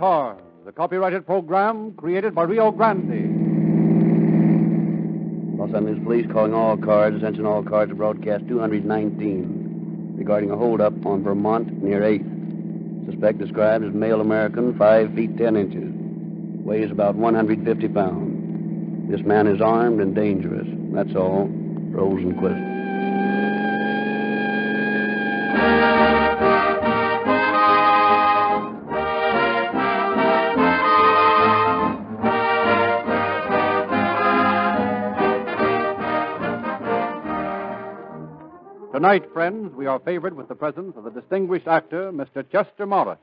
Cars, a copyrighted program created by Rio Grande. Los Angeles Police calling all cars, attention all cars to broadcast 219 regarding a holdup on Vermont near 8th. Suspect described as male American, 5 feet 10 inches. Weighs about 150 pounds. This man is armed and dangerous. That's all. Rosenquist. Tonight, friends, we are favored with the presence of the distinguished actor, Mr. Chester Morris,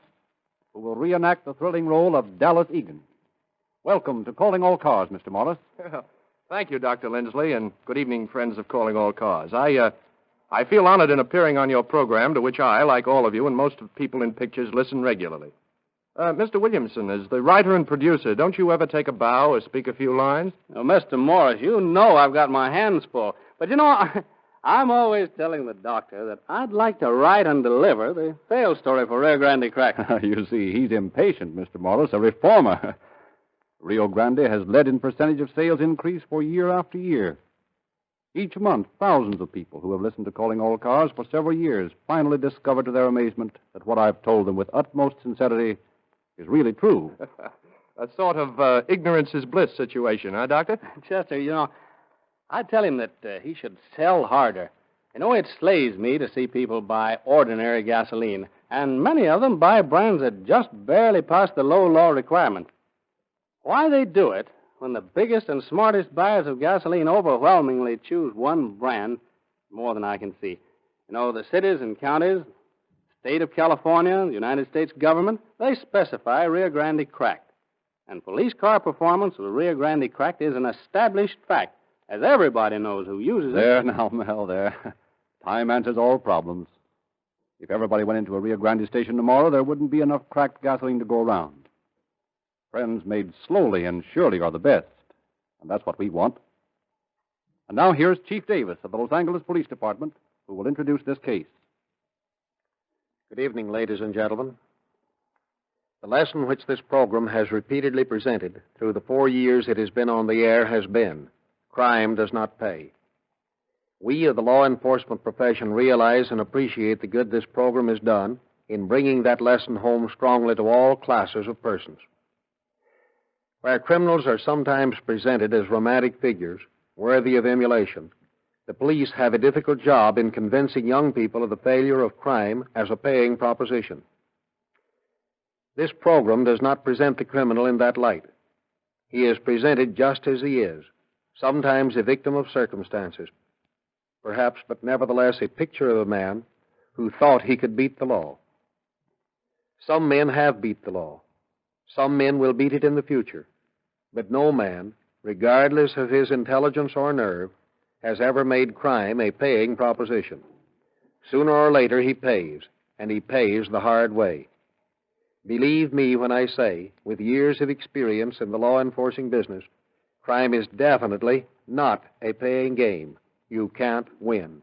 who will reenact the thrilling role of Dallas Eagan. Welcome to Calling All Cars, Mr. Morris. Thank you, Dr. Lindsley, and good evening, friends of Calling All Cars. I feel honored in appearing on your program, to which I, like all of you and most of people in pictures, listen regularly. Mr. Williamson, as the writer and producer, don't you ever take a bow or speak a few lines? Well, Mr. Morris, you know I've got my hands full. But, I'm always telling the doctor that I'd like to write and deliver the sales story for Rio Grande Cracker. You see, he's impatient, Mr. Morris, a reformer. Rio Grande has led in percentage of sales increase for year after year. Each month, thousands of people who have listened to Calling All Cars for several years finally discover to their amazement that what I've told them with utmost sincerity is really true. A sort of ignorance is bliss situation, huh, Doctor? Chester, I tell him that he should sell harder. It slays me to see people buy ordinary gasoline, and many of them buy brands that just barely pass the low law requirement. Why they do it, when the biggest and smartest buyers of gasoline overwhelmingly choose one brand, more than I can see. The cities and counties, state of California, the United States government, they specify Rio Grande Cracked. And police car performance with Rio Grande Cracked is an established fact, as everybody knows who uses it. There now, Mel, there. Time answers all problems. If everybody went into a Rio Grande station tomorrow, there wouldn't be enough cracked gasoline to go around. Friends made slowly and surely are the best, and that's what we want. And now here's Chief Davis of the Los Angeles Police Department, who will introduce this case. Good evening, ladies and gentlemen. The lesson which this program has repeatedly presented through the 4 years it has been on the air has been: crime does not pay. We of the law enforcement profession realize and appreciate the good this program has done in bringing that lesson home strongly to all classes of persons. Where criminals are sometimes presented as romantic figures, worthy of emulation, the police have a difficult job in convincing young people of the failure of crime as a paying proposition. This program does not present the criminal in that light. He is presented just as he is, sometimes a victim of circumstances, perhaps, but nevertheless a picture of a man who thought he could beat the law. Some men have beat the law. Some men will beat it in the future. But no man, regardless of his intelligence or nerve, has ever made crime a paying proposition. Sooner or later he pays, and he pays the hard way. Believe me when I say, with years of experience in the law enforcing business, crime is definitely not a paying game. You can't win.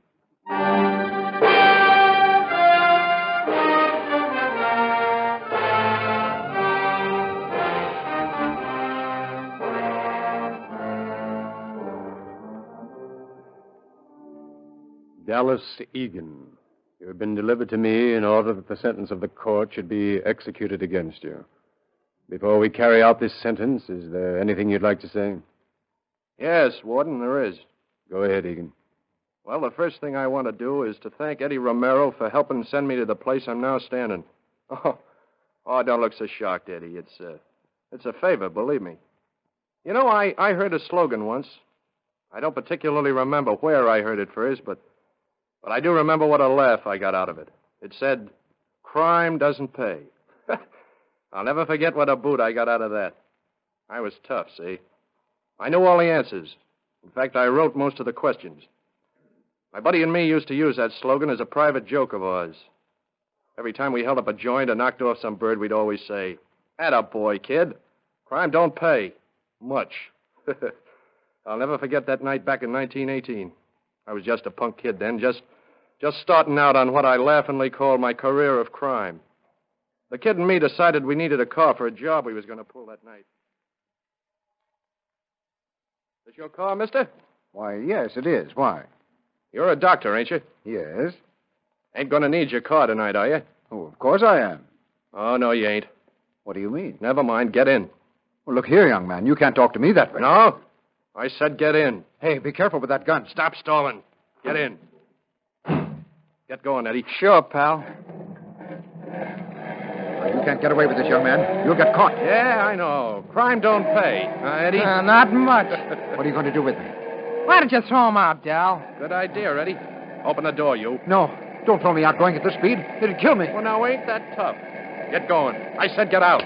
Dallas Eagan, you have been delivered to me in order that the sentence of the court should be executed against you. Before we carry out this sentence, is there anything you'd like to say? Yes, Warden, there is. Go ahead, Eagan. Well, the first thing I want to do is to thank Eddie Romero for helping send me to the place I'm now standing. Oh, don't look so shocked, Eddie. It's a favor, believe me. I heard a slogan once. I don't particularly remember where I heard it first, but I do remember what a laugh I got out of it. It said, "Crime doesn't pay." I'll never forget what a boot I got out of that. I was tough, see? I knew all the answers. In fact, I wrote most of the questions. My buddy and me used to use that slogan as a private joke of ours. Every time we held up a joint or knocked off some bird, we'd always say, "Attaboy, kid. Crime don't pay. Much." I'll never forget that night back in 1918. I was just a punk kid then, just starting out on what I laughingly called my career of crime. The kid and me decided we needed a car for a job we was going to pull that night. Is this your car, mister? Why, yes, it is. Why? You're a doctor, ain't you? Yes. Ain't going to need your car tonight, are you? Oh, of course I am. Oh, no, you ain't. What do you mean? Never mind. Get in. Well, look here, young man. You can't talk to me that way. No? I said get in. Hey, be careful with that gun. Stop stalling. Get in. Get going, Eddie. Sure, pal. You can't get away with this, young man. You'll get caught. Yeah, I know. Crime don't pay. Eddie? Not much. What are you going to do with me? Why don't you throw him out, Dal? Good idea, Eddie. Open the door, you. No. Don't throw me out going at this speed. It'll kill me. Well, now, ain't that tough? Get going. I said get out.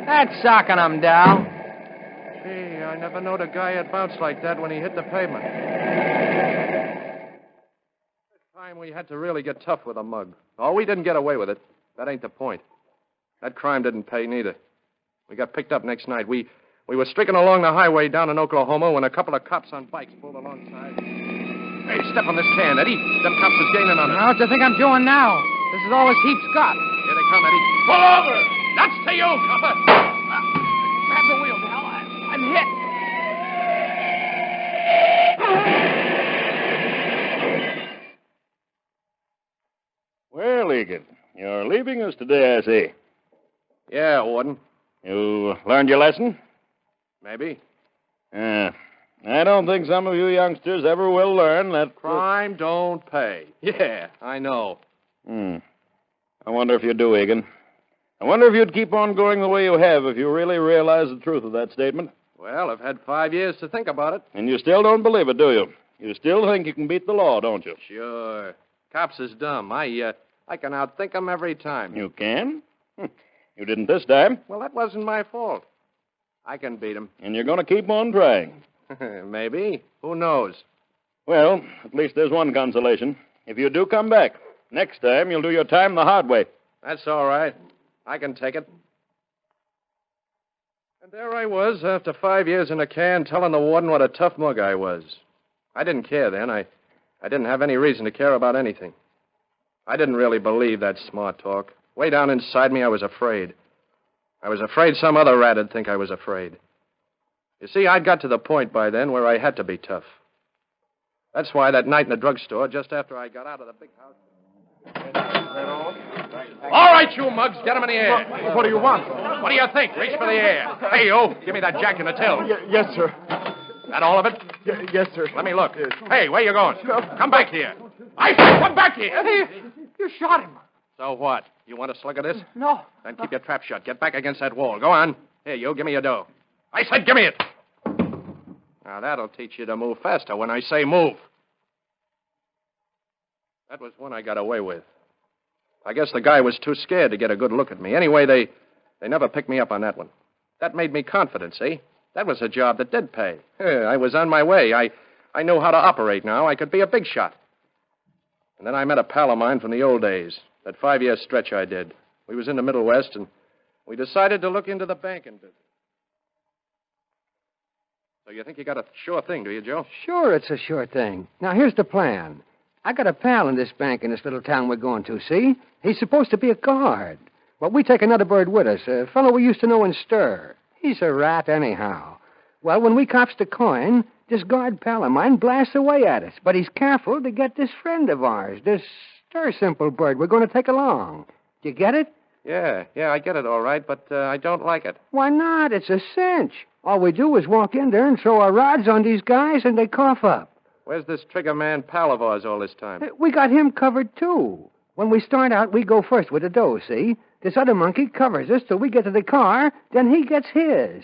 That's socking him, Dal. Gee, I never knowed a guy had bounced like that when he hit the pavement. This time we had to really get tough with a mug. Oh, we didn't get away with it. That ain't the point. That crime didn't pay neither. We got picked up next night. We were streaking along the highway down in Oklahoma when a couple of cops on bikes pulled alongside. Hey, step on this can, Eddie. Them cops is gaining on us. What do you think I'm doing now? This is all this heap's got. Here they come, Eddie. Pull over! That's to you, copper! Grab the wheel, Dal. I'm hit. Well, Eagan, you're leaving us today, I see. Yeah, Warden. You learned your lesson? Maybe. I don't think some of you youngsters ever will learn that... Crime don't pay. Yeah, I know. I wonder if you do, Eagan. I wonder if you'd keep on going the way you have if you really realize the truth of that statement. Well, I've had 5 years to think about it. And you still don't believe it, do you? You still think you can beat the law, don't you? Sure. Cops is dumb. I can outthink them every time. You can? You didn't this time. Well, that wasn't my fault. I can beat them. And you're going to keep on trying. Maybe. Who knows? Well, at least there's one consolation. If you do come back, next time you'll do your time the hard way. That's all right. I can take it. And there I was, after 5 years in a can, telling the warden what a tough mug I was. I didn't care then. I didn't have any reason to care about anything. I didn't really believe that smart talk. Way down inside me, I was afraid. I was afraid some other rat would think I was afraid. You see, I'd got to the point by then where I had to be tough. That's why that night in the drugstore, just after I got out of the big house... All right, you mugs, get him in the air. What do you want? What do you think? Reach for the air. Hey, you, give me that jack in the till. Yes, sir. That all of it? Yes, sir. Let me look. Hey, where you going? Come back here. I said come back here. Hey, you shot him. So what? You want a slug of this? No. Then keep your trap shut. Get back against that wall. Go on. Here, you, give me your dough. I said give me it. Now, that'll teach you to move faster when I say move. That was one I got away with. I guess the guy was too scared to get a good look at me. Anyway, they never picked me up on that one. That made me confident, see? That was a job that did pay. I was on my way. I knew how to operate now. I could be a big shot. And then I met a pal of mine from the old days. That 5-year stretch I did. We was in the Middle West, and we decided to look into the banking business. So you think you got a sure thing, do you, Joe? Sure, it's a sure thing. Now, here's the plan. I got a pal in this bank in this little town we're going to, see? He's supposed to be a guard. But we take another bird with us, a fellow we used to know in Stir. He's a rat anyhow. Well, when we cops the coin, this guard pal of mine blasts away at us. But he's careful to get this friend of ours, this Stir Simple bird we're going to take along. Do you get it? Yeah, I get it all right, but I don't like it. Why not? It's a cinch. All we do is walk in there and throw our rods on these guys, and they cough up. Where's this trigger man pal of ours all this time? We got him covered, too. When we start out, we go first with the dough, see? This other monkey covers us till we get to the car, then he gets his.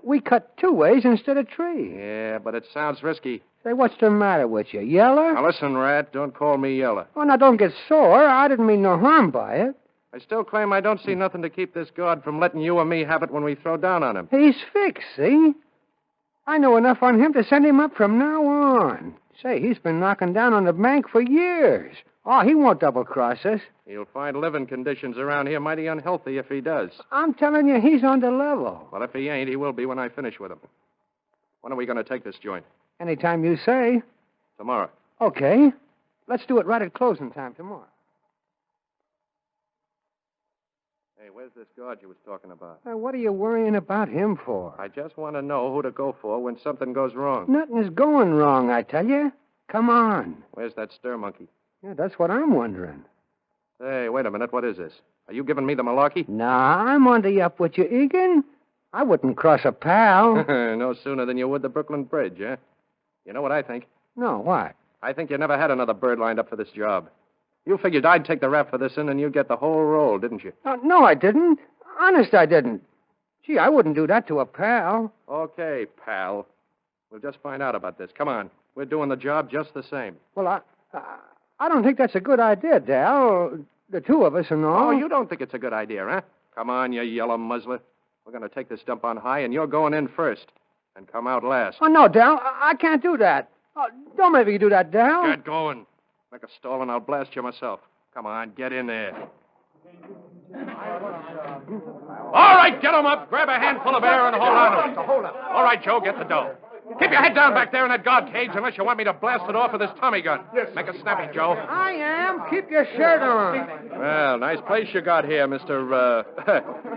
We cut 2 ways instead of 3. Yeah, but it sounds risky. Say, what's the matter with you? Yeller? Now, listen, Rat, don't call me Yeller. Oh, now, don't get sore. I didn't mean no harm by it. I still claim I don't see nothing to keep this guard from letting you or me have it when we throw down on him. He's fixed, see? I know enough on him to send him up from now on. Say, he's been knocking down on the bank for years. Oh, he won't double-cross us. He'll find living conditions around here mighty unhealthy if he does. I'm telling you, he's on the level. Well, if he ain't, he will be when I finish with him. When are we going to take this joint? Anytime you say. Tomorrow. Okay. Let's do it right at closing time tomorrow. Hey, where's this guard you was talking about? What are you worrying about him for? I just want to know who to go for when something goes wrong. Nothing is going wrong, I tell you. Come on. Where's that stir monkey? Yeah, that's what I'm wondering. Hey, wait a minute. What is this? Are you giving me the malarkey? Nah, I'm on the up with you, Eagan. I wouldn't cross a pal. No sooner than you would the Brooklyn Bridge, eh? You know what I think? No, what? I think you never had another bird lined up for this job. You figured I'd take the rap for this and you'd get the whole roll, didn't you? No, I didn't. Honest, I didn't. Gee, I wouldn't do that to a pal. Okay, pal. We'll just find out about this. Come on. We're doing the job just the same. Well, I don't think that's a good idea, Dal. The two of us and all. Oh, you don't think it's a good idea, huh? Come on, you yellow muzzler. We're going to take this dump on high, and you're going in first. And come out last. Oh, no, Dal. I can't do that. Oh, don't make me do that, Dal. Get going. Make a stall, and I'll blast you myself. Come on, get in there. All right, get 'em up. Grab a handful of air and hold on to it. All right, Joe, get the dough. Keep your head down back there in that guard cage unless you want me to blast it off with this Tommy gun. Yes. Make a snappy, Joe. I am. Keep your shirt on. Well, nice place you got here, Mr.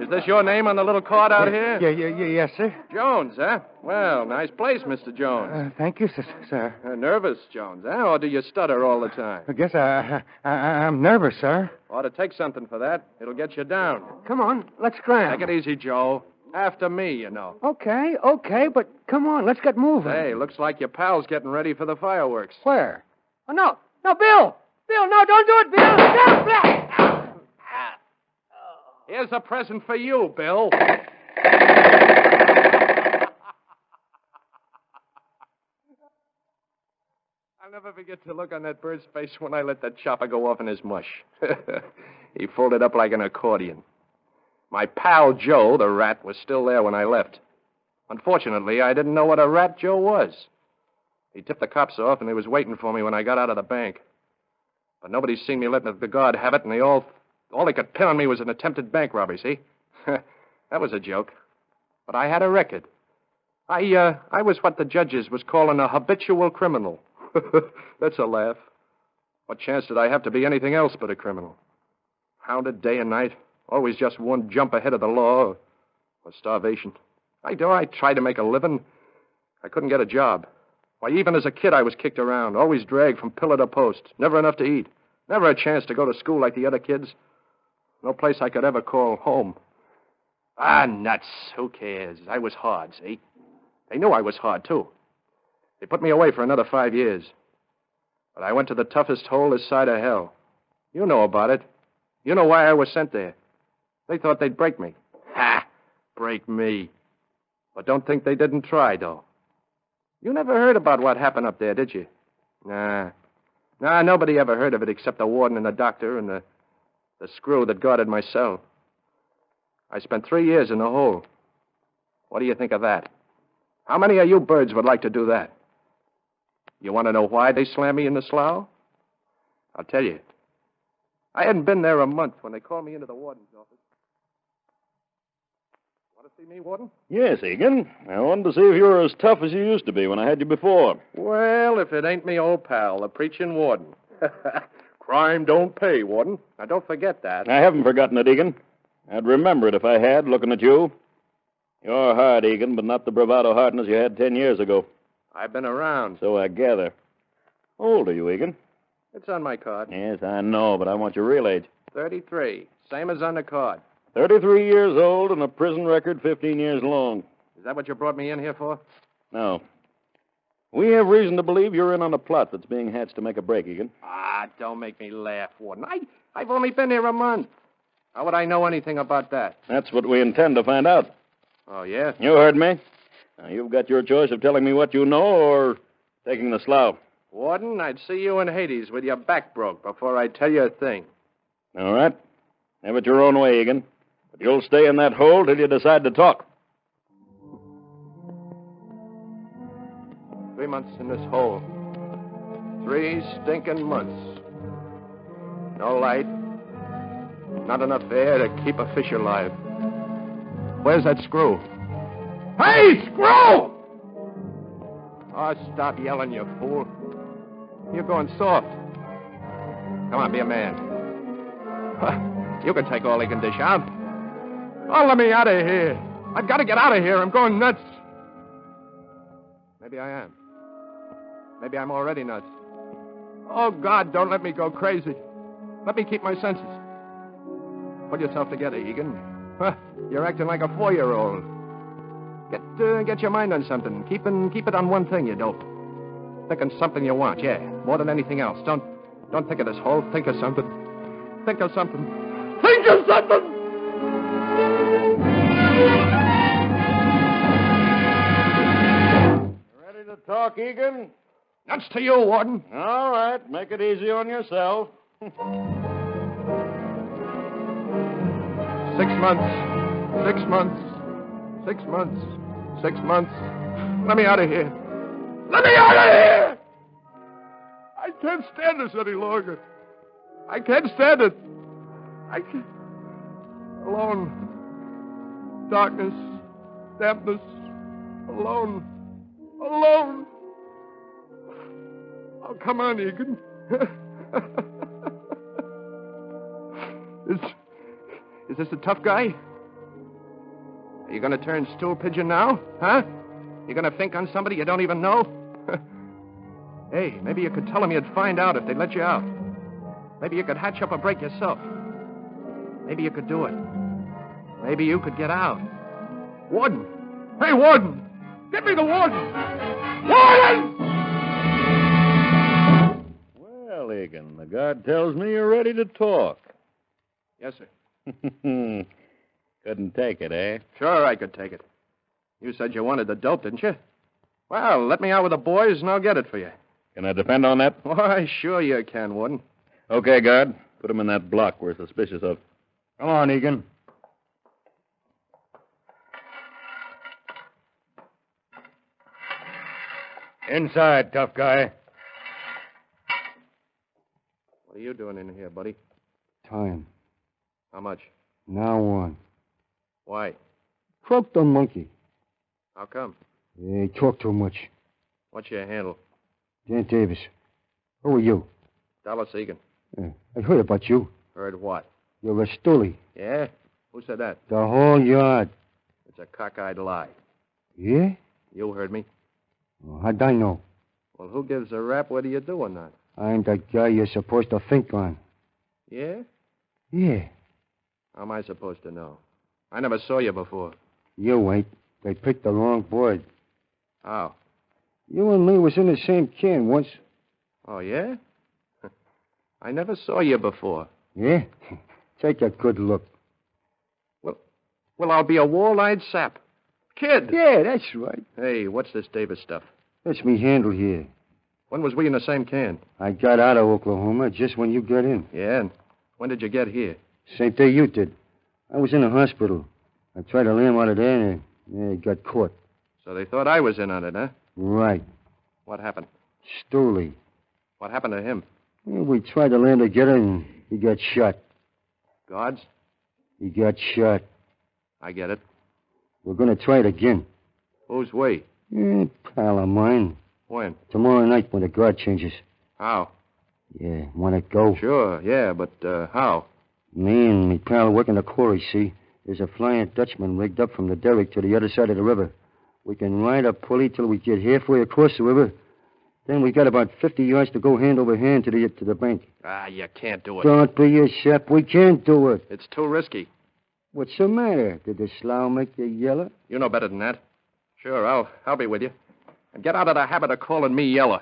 Is this your name on the little card out here? Yes, sir. Jones, huh? Well, nice place, Mr. Jones. Thank you, sir. Nervous, Jones, huh? Or do you stutter all the time? I guess I'm nervous, sir. Ought to take something for that. It'll get you down. Come on, let's scram. Take it easy, Joe. After me, you know. Okay, but come on, let's get moving. Hey, looks like your pal's getting ready for the fireworks. Where? Oh, no, Bill! Bill, no, don't do it, Bill! No! Here's a present for you, Bill. I'll never forget the look on that bird's face when I let that chopper go off in his mush. He folded up like an accordion. My pal Joe, the rat, was still there when I left. Unfortunately, I didn't know what a rat Joe was. He tipped the cops off, and he was waiting for me when I got out of the bank. But nobody's seen me letting the guard have it, and all they could pin on me was an attempted bank robbery, see? That was a joke. But I had a record. I was what the judges was calling a habitual criminal. That's a laugh. What chance did I have to be anything else but a criminal? Hounded day and night. Always just one jump ahead of the law or starvation. I tried to make a living. I couldn't get a job. Why, even as a kid, I was kicked around, always dragged from pillar to post. Never enough to eat. Never a chance to go to school like the other kids. No place I could ever call home. Ah, nuts. Who cares? I was hard, see? They knew I was hard, too. They put me away for another 5 years. But I went to the toughest hole this side of hell. You know about it. You know why I was sent there. They thought they'd break me. Ha! Break me. But don't think they didn't try, though. You never heard about what happened up there, did you? Nah, nobody ever heard of it except the warden and the doctor and the screw that guarded my cell. I spent 3 years in the hole. What do you think of that? How many of you birds would like to do that? You want to know why they slammed me in the slough? I'll tell you. I hadn't been there a month when they called me into the warden's office. Want to see me, Warden? Yes, Eagan. I wanted to see if you were as tough as you used to be when I had you before. Well, if it ain't me old pal, the preaching warden. Crime don't pay, Warden. Now, don't forget that. I haven't forgotten it, Eagan. I'd remember it if I had, looking at you. You're hard, Eagan, but not the bravado hardness you had 10 years ago. I've been around. So I gather. How old are you, Eagan? It's on my card. Yes, I know, but I want your real age. 33. Same as on the card. 33 years old and a prison record 15 years long. Is that what you brought me in here for? No. We have reason to believe you're in on a plot that's being hatched to make a break, Eagan. Ah, don't make me laugh, Warden. I've only been here a month. How would I know anything about that? That's what we intend to find out. Oh, yeah? You heard me. Now, you've got your choice of telling me what you know or taking the slough. Warden, I'd see you in Hades with your back broke before I tell you a thing. All right. Have it your own way, Eagan. But you'll stay in that hole till you decide to talk. 3 months in this hole. 3 stinking months. No light. Not enough air to keep a fish alive. Where's that screw? Hey, screw! Oh, stop yelling, you fool. You're going soft. Come on, be a man. You can take all he can dish out. Oh, let me out of here. I've got to get out of here. I'm going nuts. Maybe I am. Maybe I'm already nuts. Oh, God, don't let me go crazy. Let me keep my senses. Pull yourself together, Eagan. Huh, you're acting like a 4-year-old. Get your mind on something. Keep it on one thing, you dope. Think on something you want, yeah. More than anything else. Don't think of this hole. Think of something. Think of something. Think of something! Ready to talk, Eagan? Nuts to you, Warden. All right. Make it easy on yourself. 6 months. 6 months. 6 months. 6 months. Let me out of here. Let me out of here! I can't stand this any longer. I can't stand it. I can't. Alone. Darkness. Dampness. Alone. Alone. Oh, come on, Eagan. Is this a tough guy? Are you going to turn stool pigeon now? Huh? You going to think on somebody you don't even know? Hey, maybe you could tell them you'd find out if they'd let you out. Maybe you could hatch up a break yourself. Maybe you could do it. Maybe you could get out. Warden! Hey, Warden! Get me the warden! Warden! Well, Eagan, the guard tells me you're ready to talk. Yes, sir. Couldn't take it, eh? Sure, I could take it. You said you wanted the dope, didn't you? Well, let me out with the boys and I'll get it for you. Can I depend on that? Why, sure you can, Warden. Okay, guard. Put him in that block we're suspicious of. Come on, Eagan. Inside, tough guy. What are you doing in here, buddy? Time. How much? Now on. Why? Croak the monkey. How come? He talk too much. What's your handle? Dan Davis. Who are you? Dallas Eagan. I heard about you. Heard what? You're a stoolie. Yeah? Who said that? The whole yard. It's a cockeyed lie. Yeah? You heard me. Well, how'd I know? Well, who gives a rap whether you do or not? I'm the guy you're supposed to think on. Yeah? Yeah. How am I supposed to know? I never saw you before. You ain't. They picked the wrong board. How? You and me was in the same can once. Oh, yeah? I never saw you before. Yeah? Take a good look. Well, I'll be a wall-eyed sap. Kid! Yeah, that's right. Hey, what's this Davis stuff? That's me handle here. When was we in the same can? I got out of Oklahoma just when you got in. Yeah, and when did you get here? Same day you did. I was in the hospital. I tried to land out of there, and I got caught. So they thought I was in on it, huh? Right. What happened? Stooley. What happened to him? Yeah, we tried to land together, and he got shot. Guards? He got shot. I get it. We're going to try it again. Whose way? Pal of mine. When? Tomorrow night when the guard changes. How? Yeah, want to go? Sure, yeah, but how? Me and me pal working the quarry, see? There's a Flying Dutchman rigged up from the derrick to the other side of the river. We can ride a pulley till we get halfway across the river. Then we got about 50 yards to go hand over hand to the bank. Ah, you can't do it. Don't be a sap. We can't do it. It's too risky. What's the matter? Did the slough make you yeller? You know better than that. Sure, I'll be with you. And get out of the habit of calling me Yeller.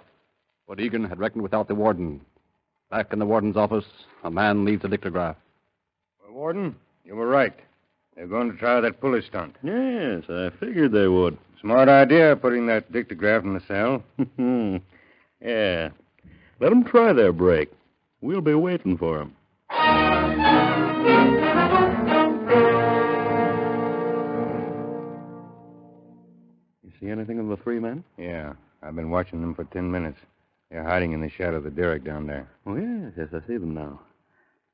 But Eagan had reckoned without the warden. Back in the warden's office, a man leaves a dictograph. Well, Warden, you were right. They're going to try that pulley stunt. Yes, I figured they would. Smart idea, putting that dictograph in the cell. Yeah. Let them try their break. We'll be waiting for them. You see anything of the three men? Yeah, I've been watching them for 10 minutes. They're hiding in the shadow of the derrick down there. Oh, yes, I see them now.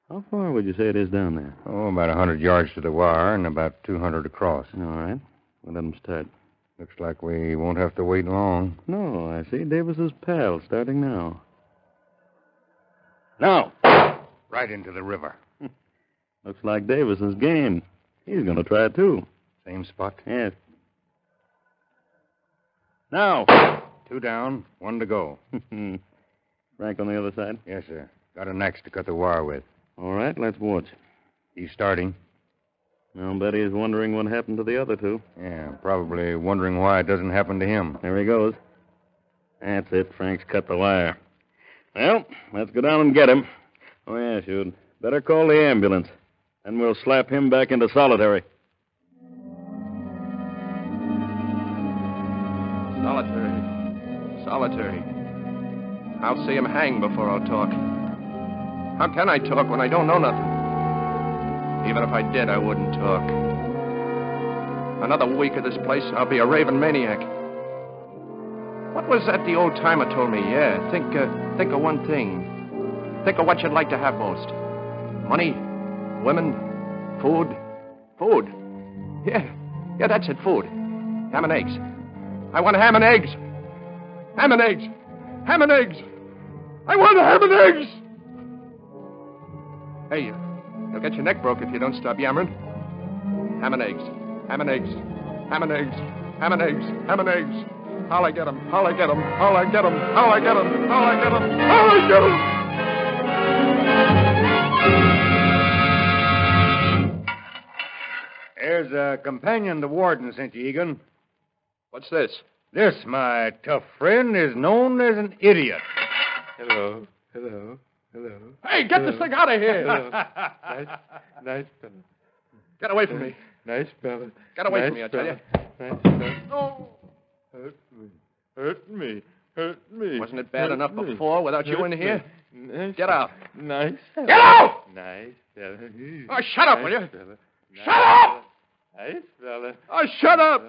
How far would you say it is down there? Oh, about 100 yards to the wire and about 200 across. All right. Well, let them start. Looks like we won't have to wait long. No, I see Davis's pal starting now. Now! Right into the river. Looks like Davis's game. He's going to try it, too. Same spot? Yes. Now. 2 down, 1 to go. Frank on the other side? Yes, sir. Got an axe to cut the wire with. All right, let's watch. He's starting. I'll bet he's wondering what happened to the other 2. Yeah, probably wondering why it doesn't happen to him. There he goes. That's it. Frank's cut the wire. Well, let's go down and get him. Oh, yes, you'd better call the ambulance. Then we'll slap him back into solitary. Solitary. I'll see him hang before I'll talk. How can I talk when I don't know nothing? Even if I did, I wouldn't talk. Another week of this place, I'll be a raving maniac. What was that the old timer told me? Yeah, think of one thing. Think of what you'd like to have most. Money, women, food. Food. Yeah, that's it, food. Ham and eggs. I want ham and eggs. Ham and eggs. Ham and eggs. I want ham and eggs. Hey, you'll get your neck broke if you don't stop yammering. Ham and eggs. Ham and eggs. Ham and eggs. Ham and eggs. Ham and eggs. How'll I get 'em? How'll I get 'em? How'll I get 'em? How'll I get 'em? How'll I get 'em? How'll I get 'em? There's a companion the warden sent you, Eagan. What's this? This, my tough friend, is known as an idiot. Hello. Hey, get this thing out of here! Nice fella. Get away from me. Nice fella. Get away from me, I tell you. Nice fella. Oh. Hurt me. Wasn't it bad enough before without you in here? Nice. Get out. Nice fella. Get out! Nice fella. Oh, shut up, will you? Fella. Shut up! Nice fella. Oh, shut up!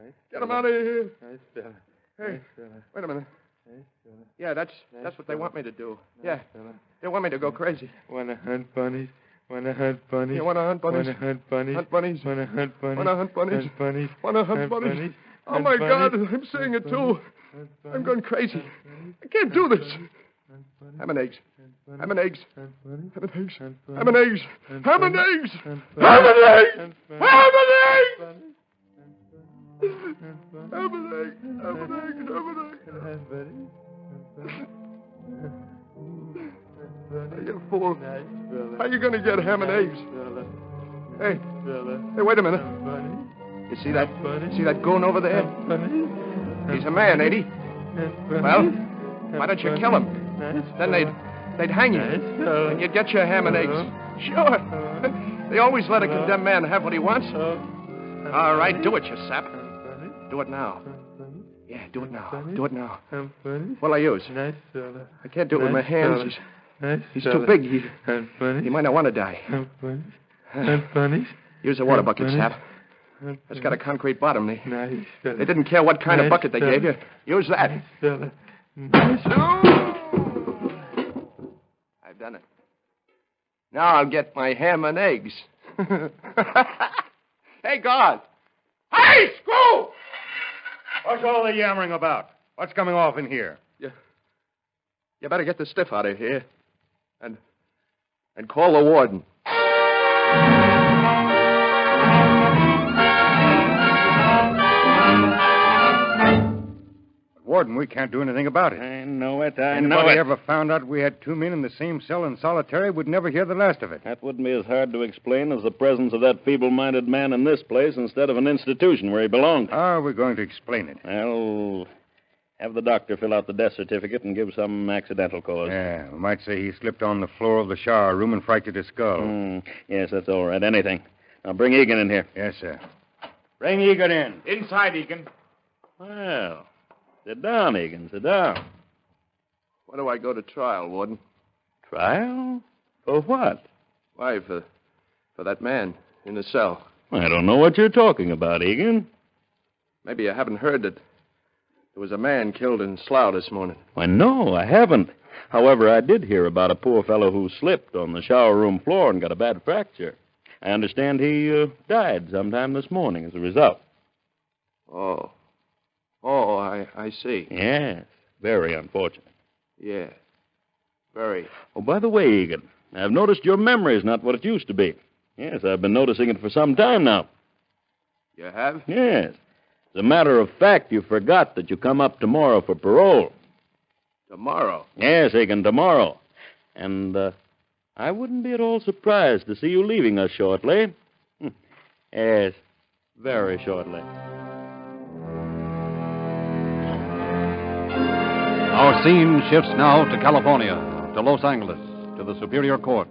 Nice Get him out of here. Nice fella. Hey, Nice fella. wait a minute. Nice fella. Yeah, that's what they want me to do. Yeah, Fella. they want me to go crazy. Wanna hunt bunnies? Wanna hunt bunnies? You want to hunt bunnies? Wanna hunt bunnies? Hunt bunnies? Wanna hunt bunnies? Want to hunt bunnies? Hunt bunnies? Want to hunt bunnies? Oh, my God, I'm saying it, too. I'm going crazy. I can't do this. Ham and eggs. Ham and eggs. Ham and eggs. Ham and eggs. Ham and eggs. Ham and eggs. Ham and eggs. Ham and eggs. Ham and eggs. Ham and eggs. You fool. How you going to get ham and eggs? Hey, wait a minute. You see that? See that goon over there? He's a man, ain't he? Well, why don't you kill him? Then they'd hang you, and you'd get your ham and eggs. Sure. They always let a condemned man have what he wants. All right, do it, you sap. Do it now. Yeah, do it now. Do it now. What'll I use? I can't do it with my hands. He's too big. He might not want to die. Use a water bucket, sap. It's got a concrete bottom. They didn't care what kind of bucket they gave you. Use that. I've done it. Now I'll get my ham and eggs. Hey, guard. Hey, Screw! What's all the yammering about? What's coming off in here? You better get the stiff out of here. And call the warden. Warden, we can't do anything about it. I know it. Anybody ever found out we had 2 men in the same cell in solitary would never hear the last of it. That wouldn't be as hard to explain as the presence of that feeble-minded man in this place instead of an institution where he belonged. How are we going to explain it? Well, have the doctor fill out the death certificate and give some accidental cause. Yeah, we might say he slipped on the floor of the shower room and fractured his skull. Yes, that's all right. Anything. Now, bring Eagan in here. Yes, sir. Bring Eagan in. Inside, Eagan. Well, sit down, Eagan. Sit down. When do I go to trial, Warden? Trial? For what? Why, for that man in the cell. I don't know what you're talking about, Eagan. Maybe you haven't heard that there was a man killed in Slough this morning. Why, no, I haven't. However, I did hear about a poor fellow who slipped on the shower room floor and got a bad fracture. I understand he died sometime this morning as a result. Oh, I see. Yes, very unfortunate. Yeah, very. Oh, by the way, Eagan, I've noticed your memory is not what it used to be. Yes, I've been noticing it for some time now. You have? Yes. As a matter of fact, you forgot that you come up tomorrow for parole. Tomorrow? Yes, Eagan, tomorrow. And I wouldn't be at all surprised to see you leaving us shortly. Yes, very shortly. Our scene shifts now to California, to Los Angeles, to the Superior Court.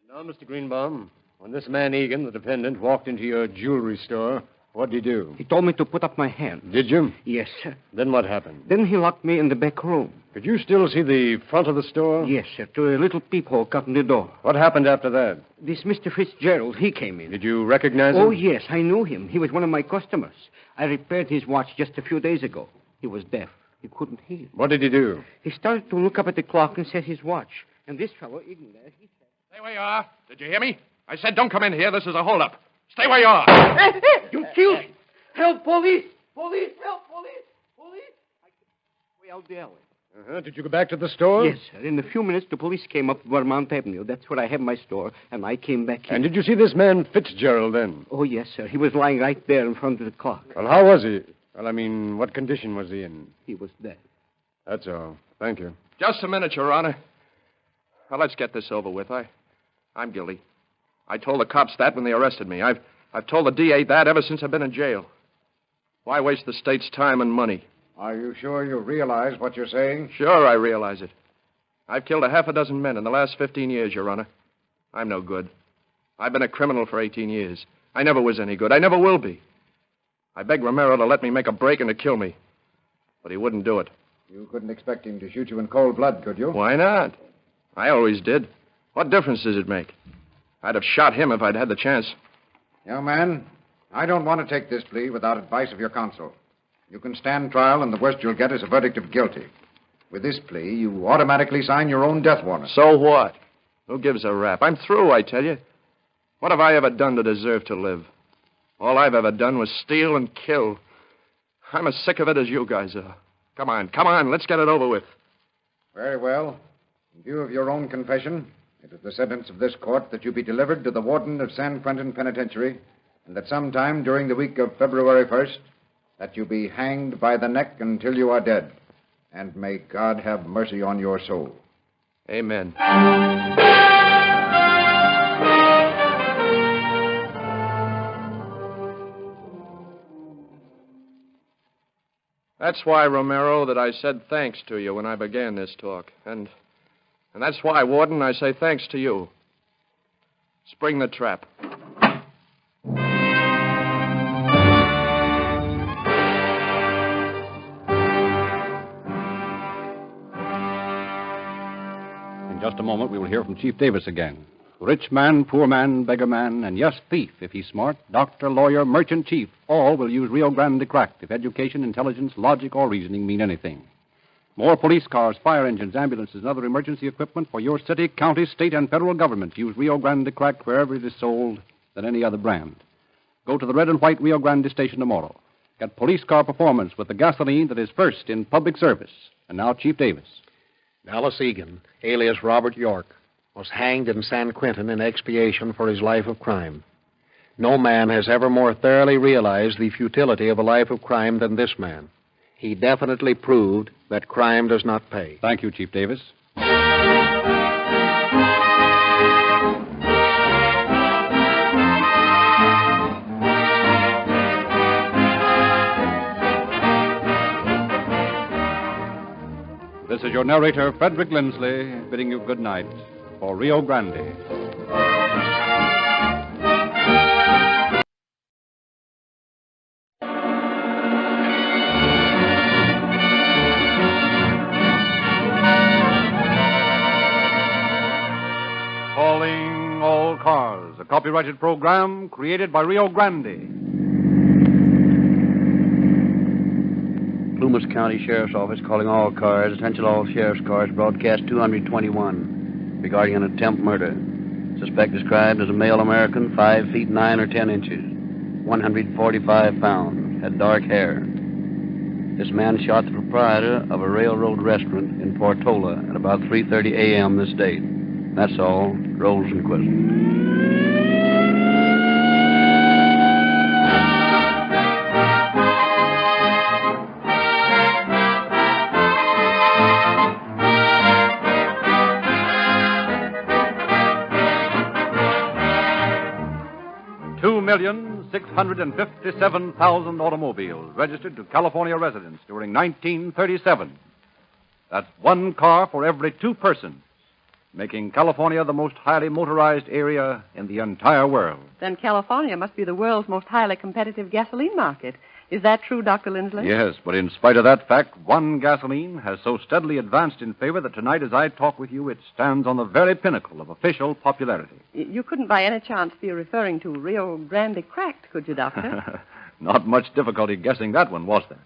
Now, Mr. Greenbaum, when this man Eagan, the defendant, walked into your jewelry store, what did he do? He told me to put up my hand. Did you? Yes, sir. Then what happened? Then he locked me in the back room. Could you still see the front of the store? Yes, sir, to a little peephole cut in the door. What happened after that? This Mr. Fitzgerald, he came in. Did you recognize him? Oh, yes, I knew him. He was one of my customers. I repaired his watch just a few days ago. He was deaf. He couldn't hear. What did he do? He started to look up at the clock and set his watch. And this fellow, Eagan there, he said... Stay where you are. Did you hear me? I said don't come in here. This is a holdup. Stay where you are. Hey, you killed him. Help, police! Police, help, police! Police! I way out the alley. Did you go back to the store? Yes, sir. In a few minutes, the police came up Vermont Avenue. That's where I have my store, and I came back here. And did you see this man Fitzgerald then? Oh, yes, sir. He was lying right there in front of the clock. Well, how was he? Well, I mean, what condition was he in? He was dead. That's all. Thank you. Just a minute, Your Honor. Now, let's get this over with. I'm guilty. I told the cops that when they arrested me. I've told the DA that ever since I've been in jail. Why waste the state's time and money? Are you sure you realize what you're saying? Sure, I realize it. I've killed a half a dozen men in the last 15 years, Your Honor. I'm no good. I've been a criminal for 18 years. I never was any good. I never will be. I begged Romero to let me make a break and to kill me. But he wouldn't do it. You couldn't expect him to shoot you in cold blood, could you? Why not? I always did. What difference does it make? I'd have shot him if I'd had the chance. Young man, I don't want to take this plea without advice of your counsel. You can stand trial, and the worst you'll get is a verdict of guilty. With this plea, you automatically sign your own death warrant. So what? Who gives a rap? I'm through, I tell you. What have I ever done to deserve to live? All I've ever done was steal and kill. I'm as sick of it as you guys are. Come on, let's get it over with. Very well. In view of your own confession, it is the sentence of this court that you be delivered to the warden of San Quentin Penitentiary, and that sometime during the week of February 1st, that you be hanged by the neck until you are dead. And may God have mercy on your soul. Amen. That's why, Romero, that I said thanks to you when I began this talk. And that's why, Warden, I say thanks to you. Spring the trap. In just a moment, we will hear from Chief Davis again. Rich man, poor man, beggar man, and yes, thief, if he's smart, doctor, lawyer, merchant, chief, all will use Rio Grande crack if education, intelligence, logic, or reasoning mean anything. More police cars, fire engines, ambulances, and other emergency equipment for your city, county, state, and federal government use Rio Grande crack wherever it is sold than any other brand. Go to the red and white Rio Grande station tomorrow. Get police car performance with the gasoline that is first in public service. And now, Chief Davis. Dallas Eagan, alias Robert York, was hanged in San Quentin in expiation for his life of crime. No man has ever more thoroughly realized the futility of a life of crime than this man. He definitely proved that crime does not pay. Thank you, Chief Davis. This is your narrator, Frederick Lindsley, bidding you good night for Rio Grande. Calling all cars, a copyrighted program created by Rio Grande. Plumas County Sheriff's Office calling all cars. Attention all sheriff's cars. Broadcast 221 regarding an attempt murder. Suspect described as a male American, 5 feet 9 or 10 inches, 145 pounds, had dark hair. This man shot the proprietor of a railroad restaurant in Portola at about 3:30 a.m. this date. That's all. Rosenquist. 3,657,000 automobiles registered to California residents during 1937. That's one car for every 2 persons, making California the most highly motorized area in the entire world. Then California must be the world's most highly competitive gasoline market. Is that true, Dr. Lindsley? Yes, but in spite of that fact, one gasoline has so steadily advanced in favor that tonight, as I talk with you, it stands on the very pinnacle of official popularity. You couldn't by any chance be referring to Rio Grande Cracked, could you, Doctor? Not much difficulty guessing that one, was there?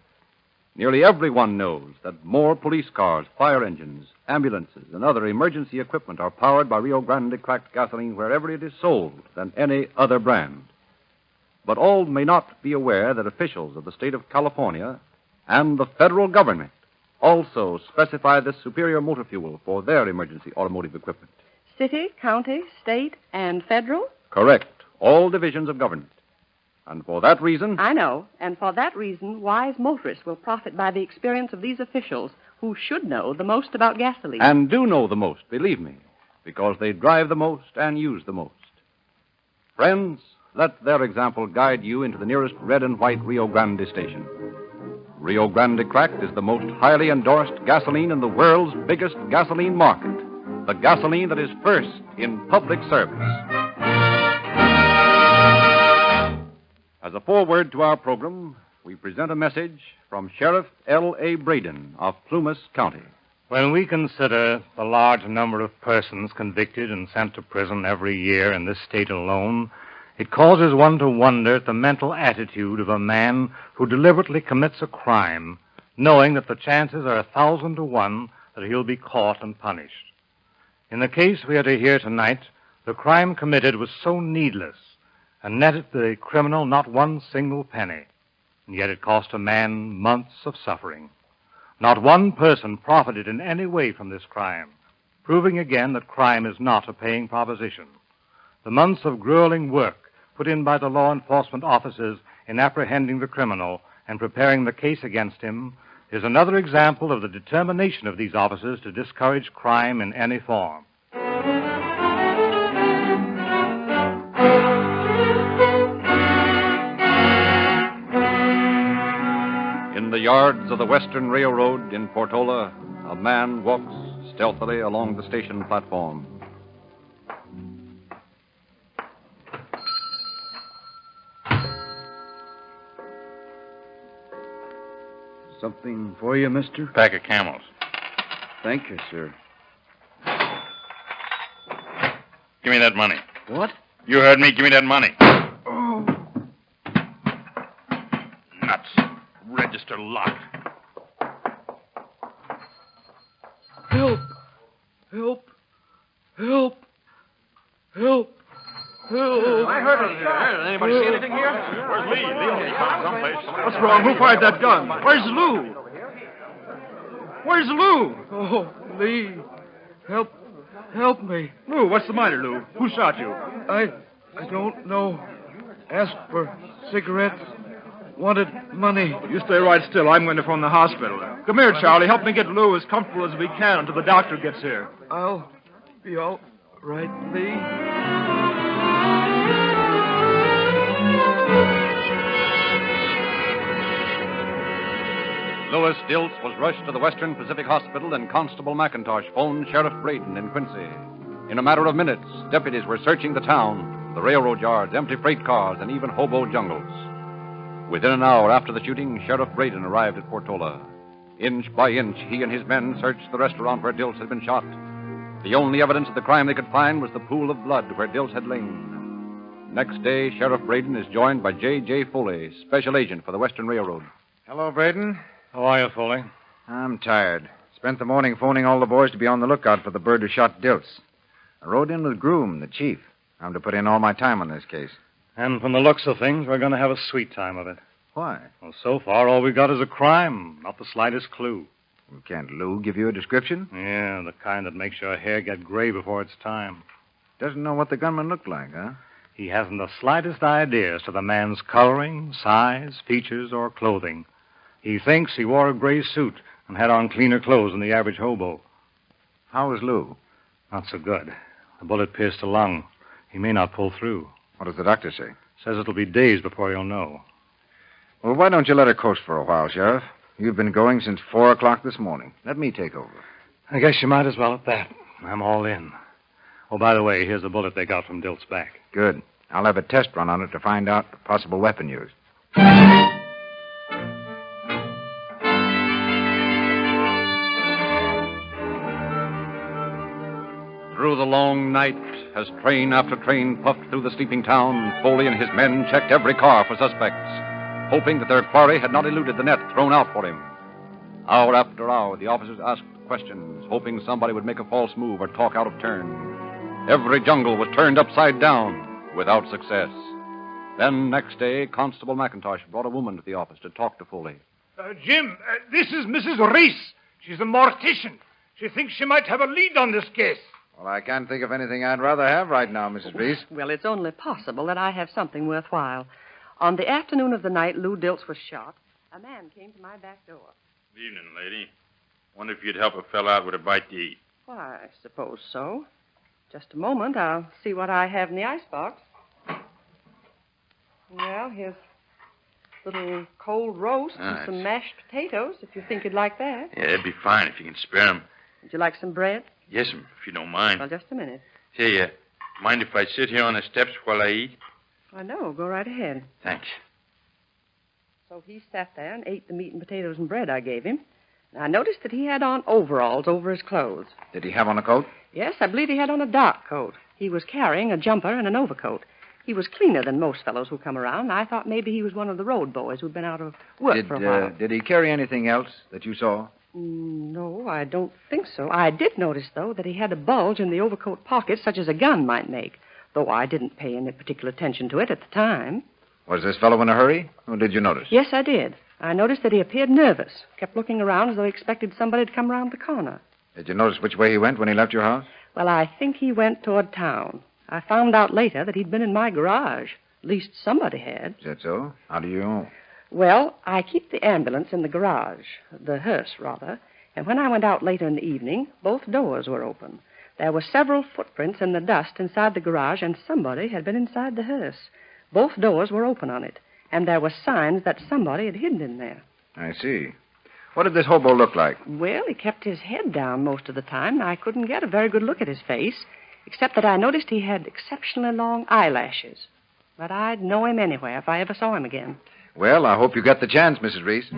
Nearly everyone knows that more police cars, fire engines, ambulances, and other emergency equipment are powered by Rio Grande Cracked gasoline wherever it is sold than any other brand. But all may not be aware that officials of the state of California and the federal government also specify this superior motor fuel for their emergency automotive equipment. City, county, state, and federal? Correct. All divisions of government. And for that reason... I know. And for that reason, wise motorists will profit by the experience of these officials who should know the most about gasoline. And do know the most, believe me, because they drive the most and use the most. Friends, let their example guide you into the nearest red and white Rio Grande station. Rio Grande Cracked is the most highly endorsed gasoline in the world's biggest gasoline market. The gasoline that is first in public service. As a foreword to our program, we present a message from Sheriff L.A. Braden of Plumas County. When we consider the large number of persons convicted and sent to prison every year in this state alone, it causes one to wonder at the mental attitude of a man who deliberately commits a crime, knowing that the chances are 1,000 to 1 that he'll be caught and punished. In the case we are to hear tonight, the crime committed was so needless and netted the criminal not one single penny, and yet it cost a man months of suffering. Not one person profited in any way from this crime, proving again that crime is not a paying proposition. The months of grueling work put in by the law enforcement officers in apprehending the criminal and preparing the case against him is another example of the determination of these officers to discourage crime in any form. In the yards of the Western Railroad in Portola, a man walks stealthily along the station platform. Something for you, mister? Pack of Camels. Thank you, sir. Give me that money. What? You heard me. Give me that money. Oh. Nuts. Register locked. Help! Help! Help! Help! Help! I heard it. Anybody see anything here? Where's Lee? Lee will be found someplace. What's wrong? Who fired that gun? Where's Lou? Where's Lou? Oh, Lee. Help me. Lou, what's the matter, Lou? Who shot you? I don't know. Asked for cigarettes. Wanted money. You stay right still. I'm going to phone the hospital. Come here, Charlie. Help me get Lou as comfortable as we can until the doctor gets here. I'll be all right, Lee. Louis Dilts was rushed to the Western Pacific Hospital, and Constable McIntosh phoned Sheriff Braden in Quincy. In a matter of minutes, deputies were searching the town, the railroad yards, empty freight cars, and even hobo jungles. Within an hour after the shooting, Sheriff Braden arrived at Portola. Inch by inch, he and his men searched the restaurant where Dilts had been shot. The only evidence of the crime they could find was the pool of blood where Dilts had lain. Next day, Sheriff Braden is joined by J.J. Foley, special agent for the Western Railroad. Hello, Braden. How are you, Foley? I'm tired. Spent the morning phoning all the boys to be on the lookout for the bird who shot Dilts. I rode in with Groom, the chief. I'm to put in all my time on this case. And from the looks of things, we're going to have a sweet time of it. Why? Well, so far, all we got is a crime, not the slightest clue. Well, can't Lou give you a description? Yeah, the kind that makes your hair get gray before it's time. Doesn't know what the gunman looked like, huh? He hasn't the slightest idea as to the man's coloring, size, features, or clothing. He thinks he wore a gray suit and had on cleaner clothes than the average hobo. How is Lou? Not so good. The bullet pierced the lung. He may not pull through. What does the doctor say? Says it'll be days before you'll know. Well, why don't you let her coast for a while, Sheriff? You've been going since 4 o'clock this morning. Let me take over. I guess you might as well at that. I'm all in. Oh, by the way, here's the bullet they got from Dilt's back. Good. I'll have a test run on it to find out the possible weapon used. Through the long night, as train after train puffed through the sleeping town, Foley and his men checked every car for suspects, hoping that their quarry had not eluded the net thrown out for him. Hour after hour, the officers asked questions, hoping somebody would make a false move or talk out of turn. Every jungle was turned upside down, without success. Then, next day, Constable McIntosh brought a woman to the office to talk to Foley. Jim, this is Mrs. Reese. She's a mortician. She thinks she might have a lead on this case. Well, I can't think of anything I'd rather have right now, Mrs. Reese. Well, it's only possible that I have something worthwhile. On the afternoon of the night Lou Dilts was shot, a man came to my back door. Evening, lady. Wonder if you'd help a fellow out with a bite to eat. Why, I suppose so. Just a moment. I'll see what I have in the icebox. Well, here's a little cold roast and some mashed potatoes, if you think you'd like that. Yeah, it'd be fine if you can spare 'em. Would you like some bread? Yes'm, if you don't mind. Well, just a minute. Say, mind if I sit here on the steps while I eat? I know. Go right ahead. Thanks. So he sat there and ate the meat and potatoes and bread I gave him. And I noticed that he had on overalls over his clothes. Did he have on a coat? Yes, I believe he had on a dark coat. He was carrying a jumper and an overcoat. He was cleaner than most fellows who come around. I thought maybe he was one of the road boys who'd been out of work for a while. Did he carry anything else that you saw? No, I don't think so. I did notice, though, that he had a bulge in the overcoat pocket such as a gun might make, though I didn't pay any particular attention to it at the time. Was this fellow in a hurry, or did you notice? Yes, I did. I noticed that he appeared nervous, kept looking around as though he expected somebody to come around the corner. Did you notice which way he went when he left your house? Well, I think he went toward town. I found out later that he'd been in my garage. At least somebody had. Is that so? How do you know? Well, I keep the ambulance in the garage, the hearse, rather, and when I went out later in the evening, both doors were open. There were several footprints in the dust inside the garage, and somebody had been inside the hearse. Both doors were open on it, and there were signs that somebody had hidden in there. I see. What did this hobo look like? Well, he kept his head down most of the time. I couldn't get a very good look at his face, except that I noticed he had exceptionally long eyelashes. But I'd know him anywhere if I ever saw him again. Well, I hope you got the chance, Mrs. Reese.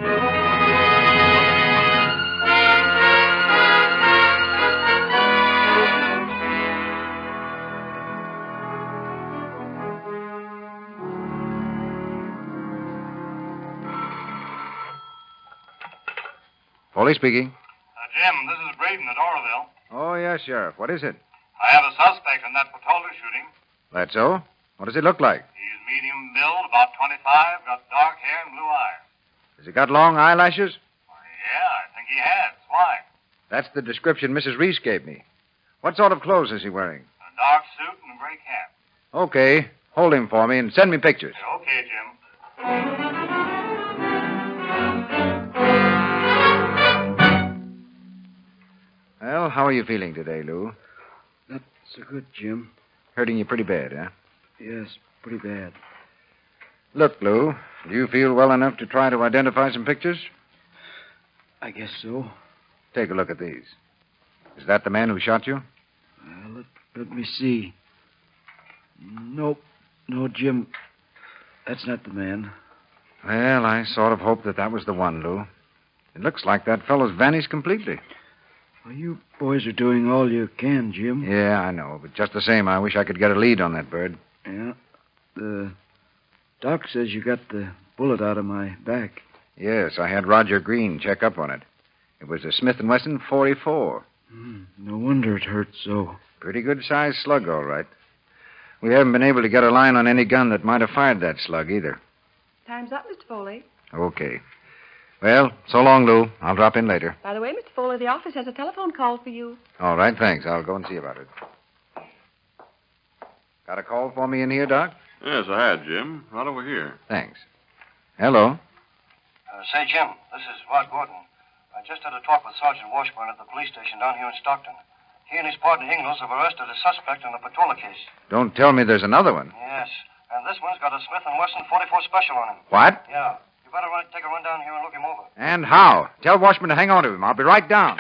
Foley speaking. Jim, this is Braden at Oroville. Oh, yes, Sheriff. What is it? I have a suspect in that Patola shooting. That so? What does he look like? He's medium build, about 25, got dark hair and blue eyes. Has he got long eyelashes? Yeah, I think he has. Why? That's the description Mrs. Reese gave me. What sort of clothes is he wearing? A dark suit and a gray cap. Okay. Hold him for me and send me pictures. Okay, Jim. Well, how are you feeling today, Lou? Not so good, Jim. Hurting you pretty bad, huh? Yes, pretty bad. Look, Lou, do you feel well enough to try to identify some pictures? I guess so. Take a look at these. Is that the man who shot you? Let me see. Nope. No, Jim. That's not the man. Well, I sort of hoped that was the one, Lou. It looks like that fellow's vanished completely. Well, you boys are doing all you can, Jim. Yeah, I know. But just the same, I wish I could get a lead on that bird. Yeah. The doc says you got the bullet out of my back. Yes, I had Roger Green check up on it. It was a Smith & Wesson .44. No wonder it hurt so. Pretty good-sized slug, all right. We haven't been able to get a line on any gun that might have fired that slug, either. Time's up, Mr. Foley. Okay. Well, so long, Lou. I'll drop in later. By the way, Mr. Foley, the office has a telephone call for you. All right, thanks. I'll go and see about it. Got a call for me in here, Doc? Yes, I had, Jim. Right over here. Thanks. Hello? Say, Jim, this is Rod Gordon. I just had a talk with Sergeant Washburn at the police station down here in Stockton. He and his partner Ingles have arrested a suspect in the Patola case. Don't tell me there's another one. Yes. And this one's got a Smith & Wesson 44 special on him. What? Yeah. You better take a run down here and look him over. And how? Tell Washburn to hang on to him. I'll be right down.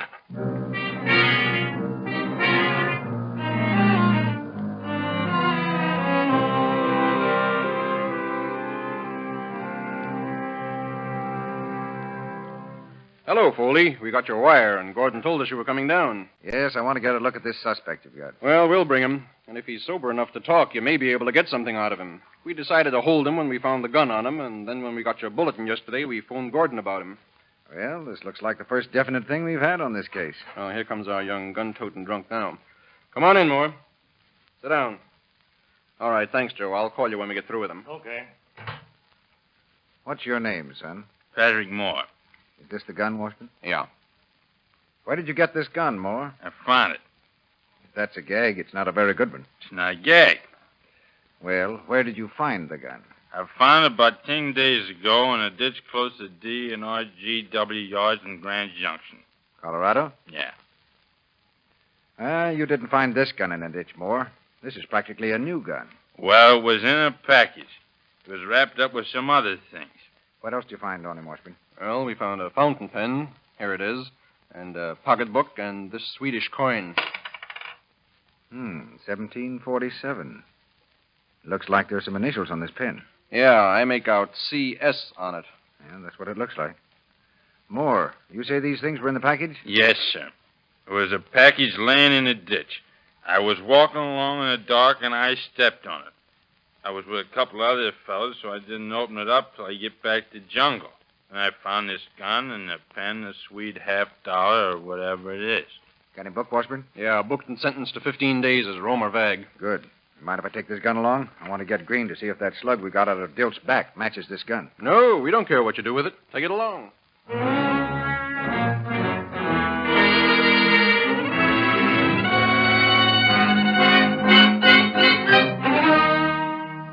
Hello, Foley. We got your wire, and Gordon told us you were coming down. Yes, I want to get a look at this suspect you've got. Well, we'll bring him. And if he's sober enough to talk, you may be able to get something out of him. We decided to hold him when we found the gun on him, and then when we got your bulletin yesterday, we phoned Gordon about him. Well, this looks like the first definite thing we've had on this case. Oh, here comes our young gun-toting drunk now. Come on in, Moore. Sit down. All right, thanks, Joe. I'll call you when we get through with him. Okay. What's your name, son? Patrick Moore. Is this the gun, Washington? Yeah. Where did you get this gun, Moore? I found it. If that's a gag, it's not a very good one. It's not a gag. Well, where did you find the gun? I found it about 10 days ago in a ditch close to D and RGW yards in Grand Junction. Colorado? Yeah. You didn't find this gun in a ditch, Moore. This is practically a new gun. Well, it was in a package. It was wrapped up with some other things. What else did you find on him, Washburn? Well, we found a fountain pen. Here it is. And a pocketbook and this Swedish coin. 1747. Looks like there's some initials on this pen. Yeah, I make out CS on it. Yeah, that's what it looks like. Moore, you say these things were in the package? Yes, sir. There was a package laying in a ditch. I was walking along in the dark, and I stepped on it. I was with a couple other fellows, so I didn't open it up till I get back to the jungle. And I found this gun and the pen, the Swede $50 or whatever it is. Got him booked, Washburn? Yeah, booked and sentenced to 15 days as Romer Vag. Good. Mind if I take this gun along? I want to get Green to see if that slug we got out of Dilt's back matches this gun. No, we don't care what you do with it. Take it along.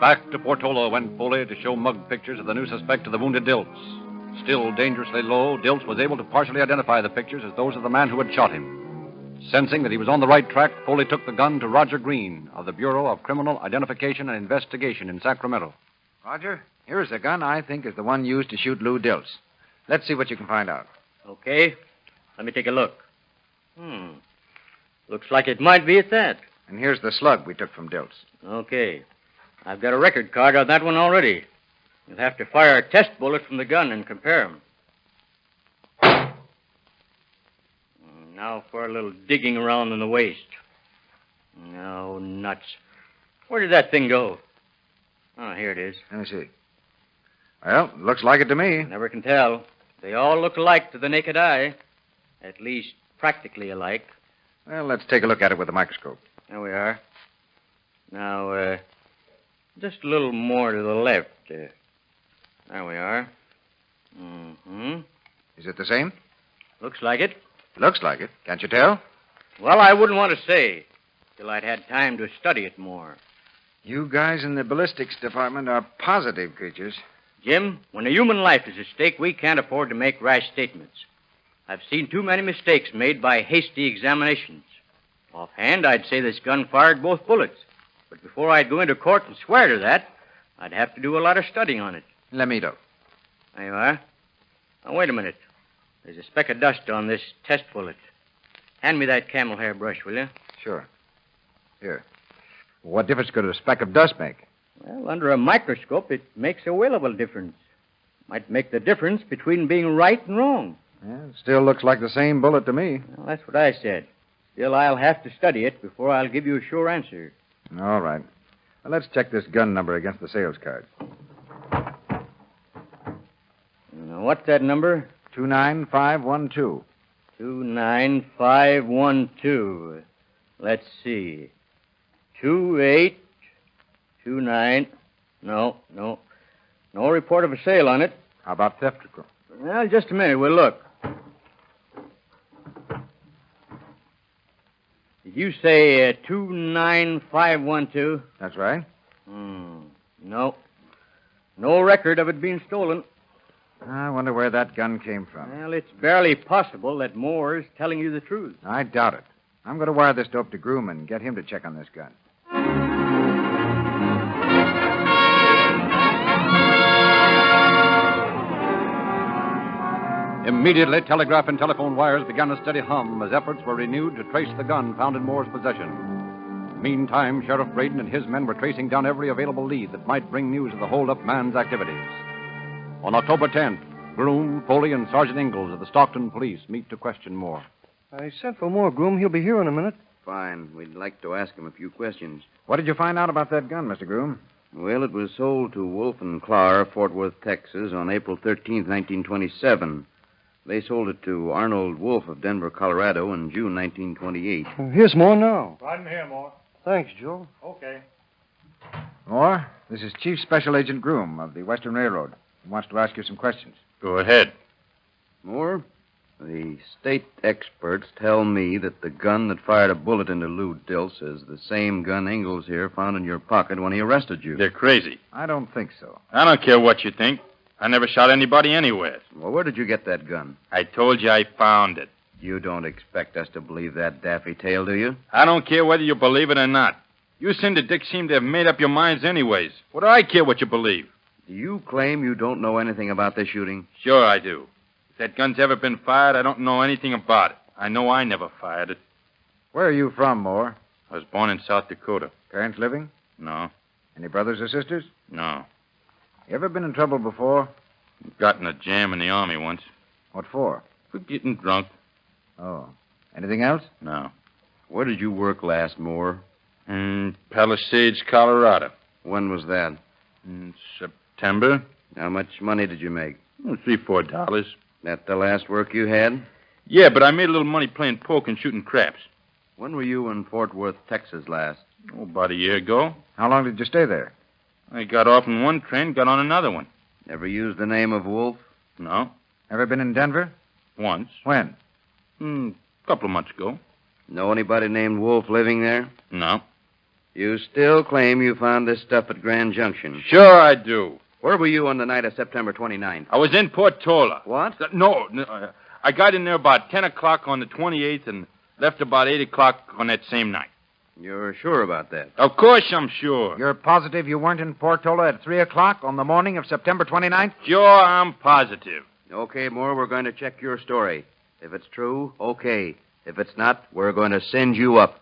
Back to Portola went Foley to show mug pictures of the new suspect of the wounded Dilts. Still dangerously low, Dilts was able to partially identify the pictures as those of the man who had shot him. Sensing that he was on the right track, Foley took the gun to Roger Green of the Bureau of Criminal Identification and Investigation in Sacramento. Roger, here's the gun I think is the one used to shoot Lou Dilts. Let's see what you can find out. Okay. Let me take a look. Looks like it might be at that. And here's the slug we took from Dilts. Okay. I've got a record card on that one already. You'll have to fire a test bullet from the gun and compare them. Now for a little digging around in the waist. No, nuts. Where did that thing go? Oh, here it is. Let me see. Well, looks like it to me. Never can tell. They all look alike to the naked eye. At least practically alike. Well, let's take a look at it with a microscope. There we are. Now, just a little more to the left. There we are. Is it the same? Looks like it. Looks like it. Can't you tell? Well, I wouldn't want to say till I'd had time to study it more. You guys in the ballistics department are positive creatures. Jim, when a human life is at stake, we can't afford to make rash statements. I've seen too many mistakes made by hasty examinations. Offhand, I'd say this gun fired both bullets. But before I'd go into court and swear to that, I'd have to do a lot of studying on it. Let me look. There you are. Now, wait a minute. There's a speck of dust on this test bullet. Hand me that camel hair brush, will you? Sure. Here. What difference could a speck of dust make? Well, under a microscope, it makes a whale of a difference. Might make the difference between being right and wrong. Yeah, it still looks like the same bullet to me. Well, that's what I said. Still, I'll have to study it before I'll give you a sure answer. All right. Well, let's check this gun number against the sales card. Now, what's that number? 29512. 29512. Let's see. 2829. No. No report of a sale on it. How about theft? Well, just a minute. We'll look. Did you say 29512? That's right. No. No record of it being stolen. I wonder where that gun came from. Well, it's barely possible that Moore is telling you the truth. I doubt it. I'm going to wire this dope to Groom and get him to check on this gun. Immediately, telegraph and telephone wires began a steady hum as efforts were renewed to trace the gun found in Moore's possession. Meantime, Sheriff Braden and his men were tracing down every available lead that might bring news of the hold-up man's activities. On October 10th, Groom, Foley, and Sergeant Ingalls of the Stockton Police meet to question Moore. I sent for Moore, Groom. He'll be here in a minute. Fine. We'd like to ask him a few questions. What did you find out about that gun, Mr. Groom? Well, it was sold to Wolf and Clark, Fort Worth, Texas, on April 13th, 1927. They sold it to Arnold Wolf of Denver, Colorado, in June 1928. Here's Moore now. Right in here, Moore. Thanks, Joe. Okay. Moore, this is Chief Special Agent Groom of the Western Railroad. He wants to ask you some questions. Go ahead. Moore, the state experts tell me that the gun that fired a bullet into Lou Dilts is the same gun Ingalls here found in your pocket when he arrested you. They're crazy. I don't think so. I don't care what you think. I never shot anybody anywhere. Well, where did you get that gun? I told you I found it. You don't expect us to believe that daffy tale, do you? I don't care whether you believe it or not. You Cinder Dicks seem to have made up your minds anyways. What do I care what you believe? Do you claim you don't know anything about this shooting? Sure I do. If that gun's ever been fired, I don't know anything about it. I know I never fired it. Where are you from, Moore? I was born in South Dakota. Parents living? No. Any brothers or sisters? No. You ever been in trouble before? Got in a jam in the Army once. What for? For getting drunk. Oh. Anything else? No. Where did you work last, Moore? In Palisades, Colorado. When was that? In September. How much money did you make? $3-4. That the last work you had? Yeah, but I made a little money playing poker and shooting craps. When were you in Fort Worth, Texas last? Oh, about a year ago. How long did you stay there? I got off in one train, got on another one. Ever used the name of Wolf? No. Ever been in Denver? Once. When? A couple of months ago. Know anybody named Wolf living there? No. You still claim you found this stuff at Grand Junction? Sure I do. Where were you on the night of September 29th? I was in Portola. What? No, I got in there about 10 o'clock on the 28th and left about 8 o'clock on that same night. You're sure about that? Of course I'm sure. You're positive you weren't in Portola at 3 o'clock on the morning of September 29th? Sure, I'm positive. Okay, Moore, we're going to check your story. If it's true, okay. If it's not, we're going to send you up.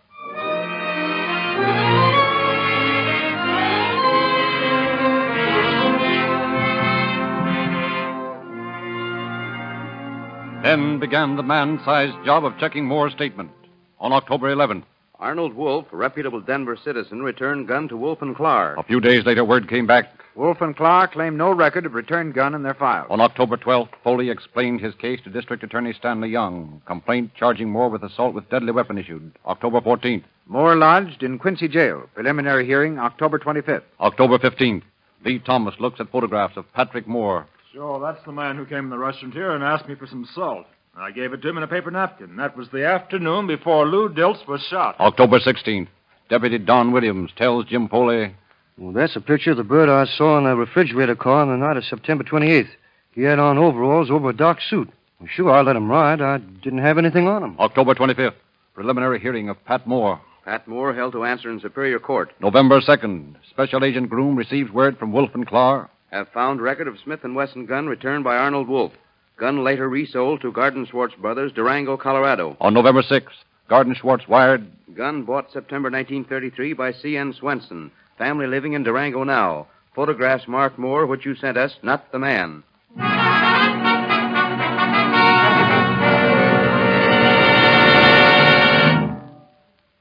Then began the man-sized job of checking Moore's statement. On October 11th, Arnold Wolf, a reputable Denver citizen, returned gun to Wolf and Clark. a few days later, word came back. Wolf and Clark claim no record of returned gun in their files. On October 12th, Foley explained his case to District Attorney Stanley Young. Complaint charging Moore with assault with deadly weapon issued. October 14th. Moore lodged in Quincy Jail. Preliminary hearing October 25th. October 15th. Lee Thomas looks at photographs of Patrick Moore. Sure, that's the man who came in the restaurant here and asked me for some salt. I gave it to him in a paper napkin. That was the afternoon before Lou Dilts was shot. October 16th. Deputy Don Williams tells Jim Foley. Well, that's a picture of the bird I saw in the refrigerator car on the night of September 28th. He had on overalls over a dark suit. Well, sure, I let him ride. I didn't have anything on him. October 25th. Preliminary hearing of Pat Moore. Pat Moore held to answer in Superior Court. November 2nd. Special Agent Groom receives word from Wolf and Clark. Have found record of Smith & Wesson gun returned by Arnold Wolf. Gun later resold to Garden Schwartz Brothers, Durango, Colorado. On November 6th, Garden Schwartz wired. Gun bought September 1933 by C.N. Swenson. Family living in Durango now. Photographs marked Moore, which you sent us, not the man.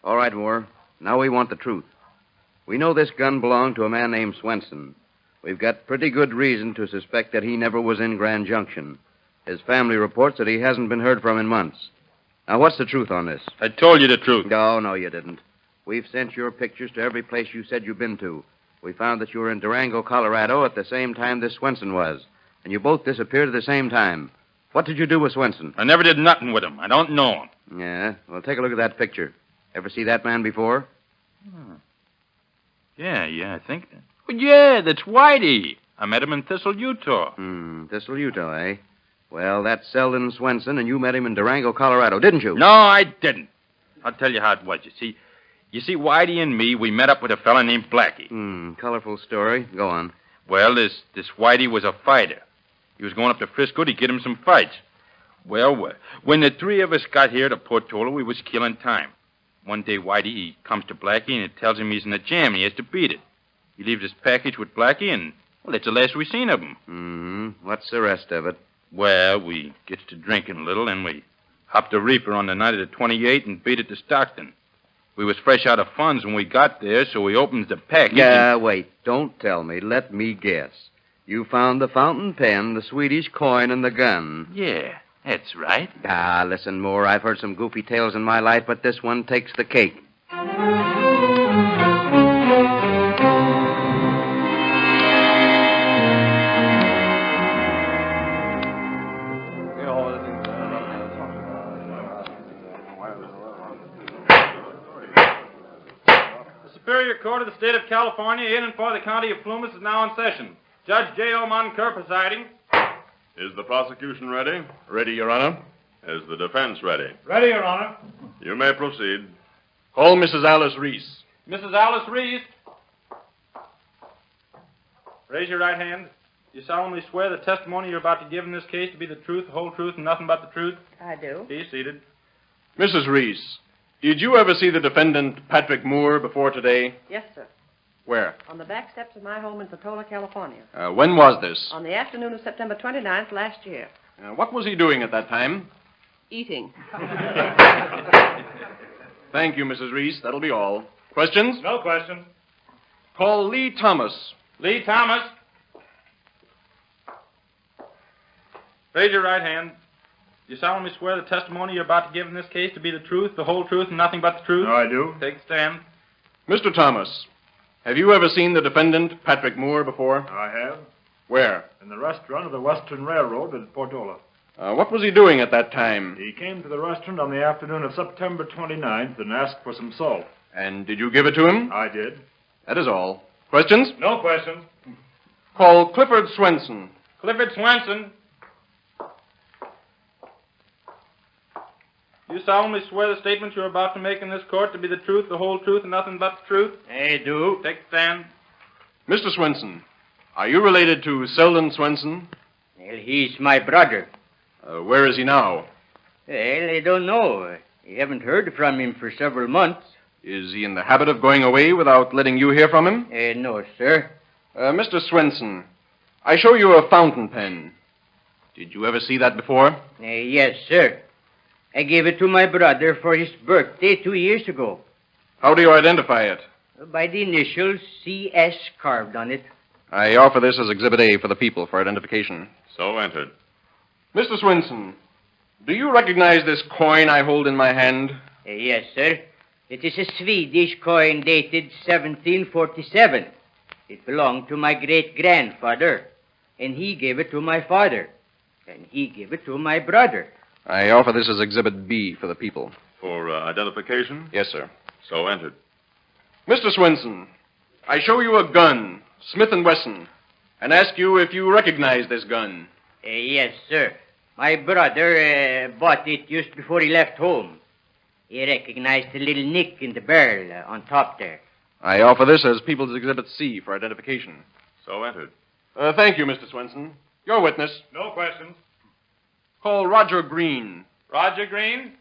All right, Moore. Now we want the truth. We know this gun belonged to a man named Swenson. We've got pretty good reason to suspect that he never was in Grand Junction. His family reports that he hasn't been heard from in months. Now, what's the truth on this? I told you the truth. No, you didn't. We've sent your pictures to every place you said you've been to. We found that you were in Durango, Colorado at the same time this Swenson was. And you both disappeared at the same time. What did you do with Swenson? I never did nothing with him. I don't know him. Yeah? Well, take a look at that picture. Ever see that man before? Yeah, I think. Well, yeah, that's Whitey. I met him in Thistle, Utah. Thistle, Utah, eh? Well, that's Selden Swenson, and you met him in Durango, Colorado, didn't you? No, I didn't. I'll tell you how it was. You see, Whitey and me, we met up with a fella named Blackie. Colorful story. Go on. Well, this Whitey was a fighter. He was going up to Frisco to get him some fights. Well, when the three of us got here to Portola, we was killing time. One day, Whitey, he comes to Blackie and it tells him he's in a jam and he has to beat it. He leaves his package with Blackie and, well, that's the last we seen of him. Mm-hmm. What's the rest of it? Well, we gets to drinking a little and we hopped a reefer on the night of the 28th and beat it to Stockton. We was fresh out of funds when we got there, so we opens the package. Yeah, wait. Don't tell me. Let me guess. You found the fountain pen, the Swedish coin, and the gun. Yeah, that's right. Ah, listen, Moore. I've heard some goofy tales in my life, but this one takes the cake. Superior Court of the State of California in and for the County of Plumas is now in session. Judge J.O. Moncur presiding. Is the prosecution ready? Ready, Your Honor. Is the defense ready? Ready, Your Honor. You may proceed. Call Mrs. Alice Reese. Mrs. Alice Reese. Raise your right hand. You solemnly swear the testimony you're about to give in this case to be the truth, the whole truth, and nothing but the truth? I do. Be seated. Mrs. Reese, did you ever see the defendant, Patrick Moore, before today? Yes, sir. Where? On the back steps of my home in Portola, California. When was this? On the afternoon of September 29th last year. What was he doing at that time? Eating. Thank you, Mrs. Reese. That'll be all. Questions? No questions. Call Lee Thomas. Lee Thomas. Raise your right hand. You solemnly swear the testimony you're about to give in this case to be the truth, the whole truth, and nothing but the truth? I do. Take a stand. Mr. Thomas, have you ever seen the defendant, Patrick Moore, before? I have. Where? In the restaurant of the Western Railroad at Portola. What was he doing at that time? He came to the restaurant on the afternoon of September 29th and asked for some salt. And did you give it to him? I did. That is all. Questions? No questions. Call Clifford Swenson. Clifford Swenson. You solemnly swear the statements you're about to make in this court to be the truth, the whole truth, and nothing but the truth? I do. Take a stand. Mr. Swenson, are you related to Selden Swenson? Well, he's my brother. Where is he now? Well, I don't know. I haven't heard from him for several months. Is he in the habit of going away without letting you hear from him? No, sir. Mr. Swenson, I show you a fountain pen. Did you ever see that before? Yes, sir. I gave it to my brother for his birthday 2 years ago. How do you identify it? By the initials CS carved on it. I offer this as Exhibit A for the people for identification. So entered. Mr. Swenson, do you recognize this coin I hold in my hand? Yes, sir. It is a Swedish coin dated 1747. It belonged to my great-grandfather, and he gave it to my father, and he gave it to my brother. I offer this as Exhibit B for the people. For identification? Yes, sir. So entered. Mr. Swenson, I show you a gun, Smith & Wesson, and ask you if you recognize this gun. Yes, sir. My brother bought it just before he left home. He recognized the little nick in the barrel on top there. I offer this as People's Exhibit C for identification. So entered. Thank you, Mr. Swenson. Your witness. No questions. Call Roger Green. Roger Green.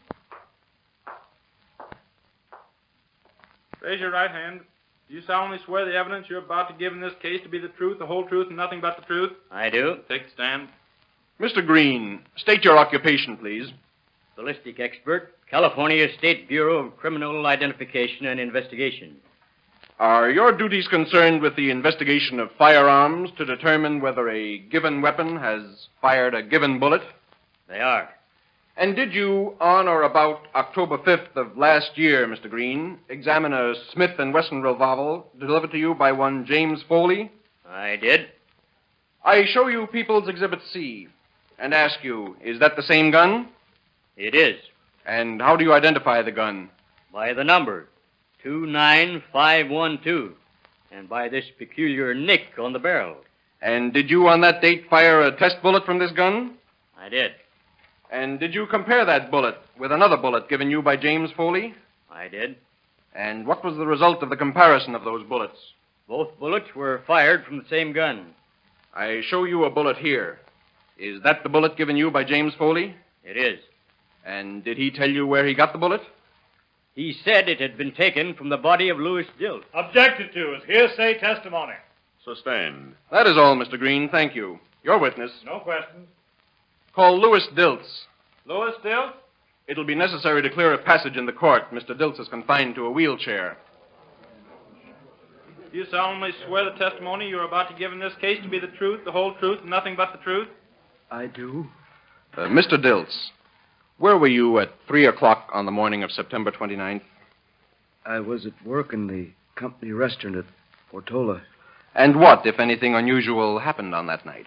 Raise your right hand. Do you solemnly swear the evidence you're about to give in this case to be the truth, the whole truth, and nothing but the truth? I do. Take a stand. Mr. Green, state your occupation, please. Ballistic expert, California State Bureau of Criminal Identification and Investigation. Are your duties concerned with the investigation of firearms to determine whether a given weapon has fired a given bullet? They are. And did you, on or about October 5th of last year, Mr. Green, examine a Smith & Wesson revolver delivered to you by one James Foley? I did. I show you People's Exhibit C and ask you, is that the same gun? It is. And how do you identify the gun? By the number, 29512, and by this peculiar nick on the barrel. And did you, on that date, fire a test bullet from this gun? I did. And did you compare that bullet with another bullet given you by James Foley? I did. And what was the result of the comparison of those bullets? Both bullets were fired from the same gun. I show you a bullet here. Is that the bullet given you by James Foley? It It is. And did he tell you where he got the bullet? He said it had been taken from the body of Louis Dilt. Objected to as hearsay testimony. Sustained. That is all, Mr. Green. Thank you. Your witness. No questions. Call Louis Diltz. Louis Diltz? It'll be necessary to clear a passage in the court. Mr. Diltz is confined to a wheelchair. Do you solemnly swear the testimony you are about to give in this case to be the truth, the whole truth, and nothing but the truth? I do. Mr. Diltz, where were you at 3 o'clock on the morning of September 29th? I was at work in the company restaurant at Portola. And what, if anything unusual, happened on that night?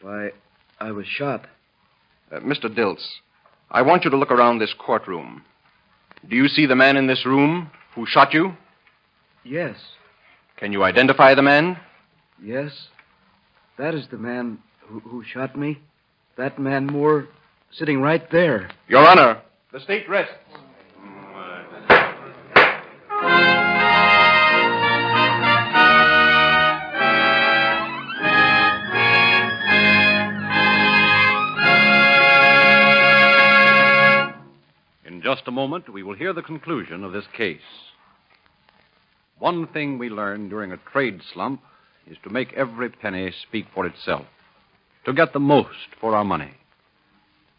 Why, I was shot. Mr. Diltz, I want you to look around this courtroom. Do you see the man in this room who shot you? Yes. Can you identify the man? Yes. That is the man who shot me. That man Moore sitting right there. Your Honor, the state rests. In just a moment, we will hear the conclusion of this case. One thing we learned during a trade slump is to make every penny speak for itself, to get the most for our money.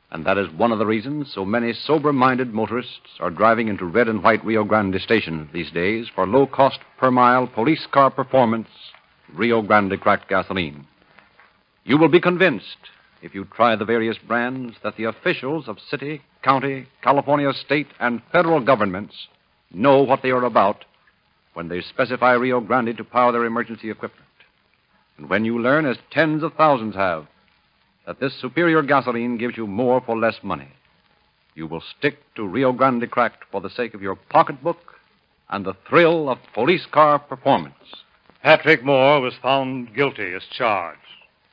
And that is one of the reasons so many sober-minded motorists are driving into red and white Rio Grande stations these days for low-cost per-mile police car performance Rio Grande cracked gasoline. You will be convinced, if you try the various brands, that the officials of city, county, California state, and federal governments know what they are about when they specify Rio Grande to power their emergency equipment. And when you learn, as tens of thousands have, that this superior gasoline gives you more for less money, you will stick to Rio Grande cracked for the sake of your pocketbook and the thrill of police car performance. Patrick Moore was found guilty as charged,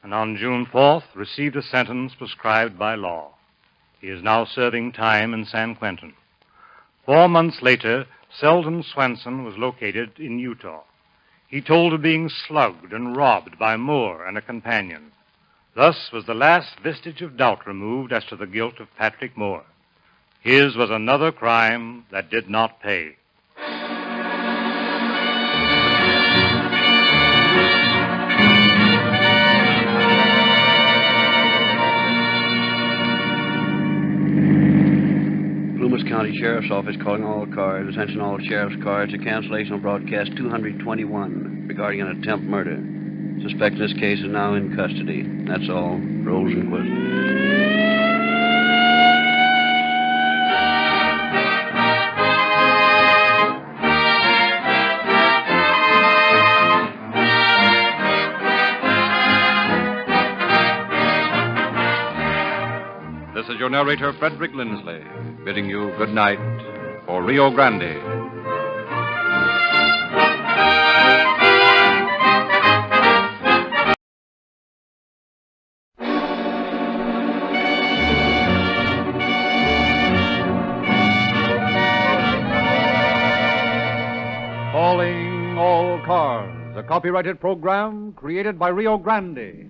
and on June 4th received a sentence prescribed by law. He is now serving time in San Quentin. 4 months later, Selden Swenson was located in Utah. He told of being slugged and robbed by Moore and a companion. Thus was the last vestige of doubt removed as to the guilt of Patrick Moore. His was another crime that did not pay. County Sheriff's Office calling all cars. Attention all sheriff's cars to cancellation of broadcast 221 regarding an attempt murder. Suspect in this case is now in custody. That's all. Rosenquist. This is your narrator, Frederick Lindsley, bidding you good night for Rio Grande. Calling all cars, a copyrighted program created by Rio Grande.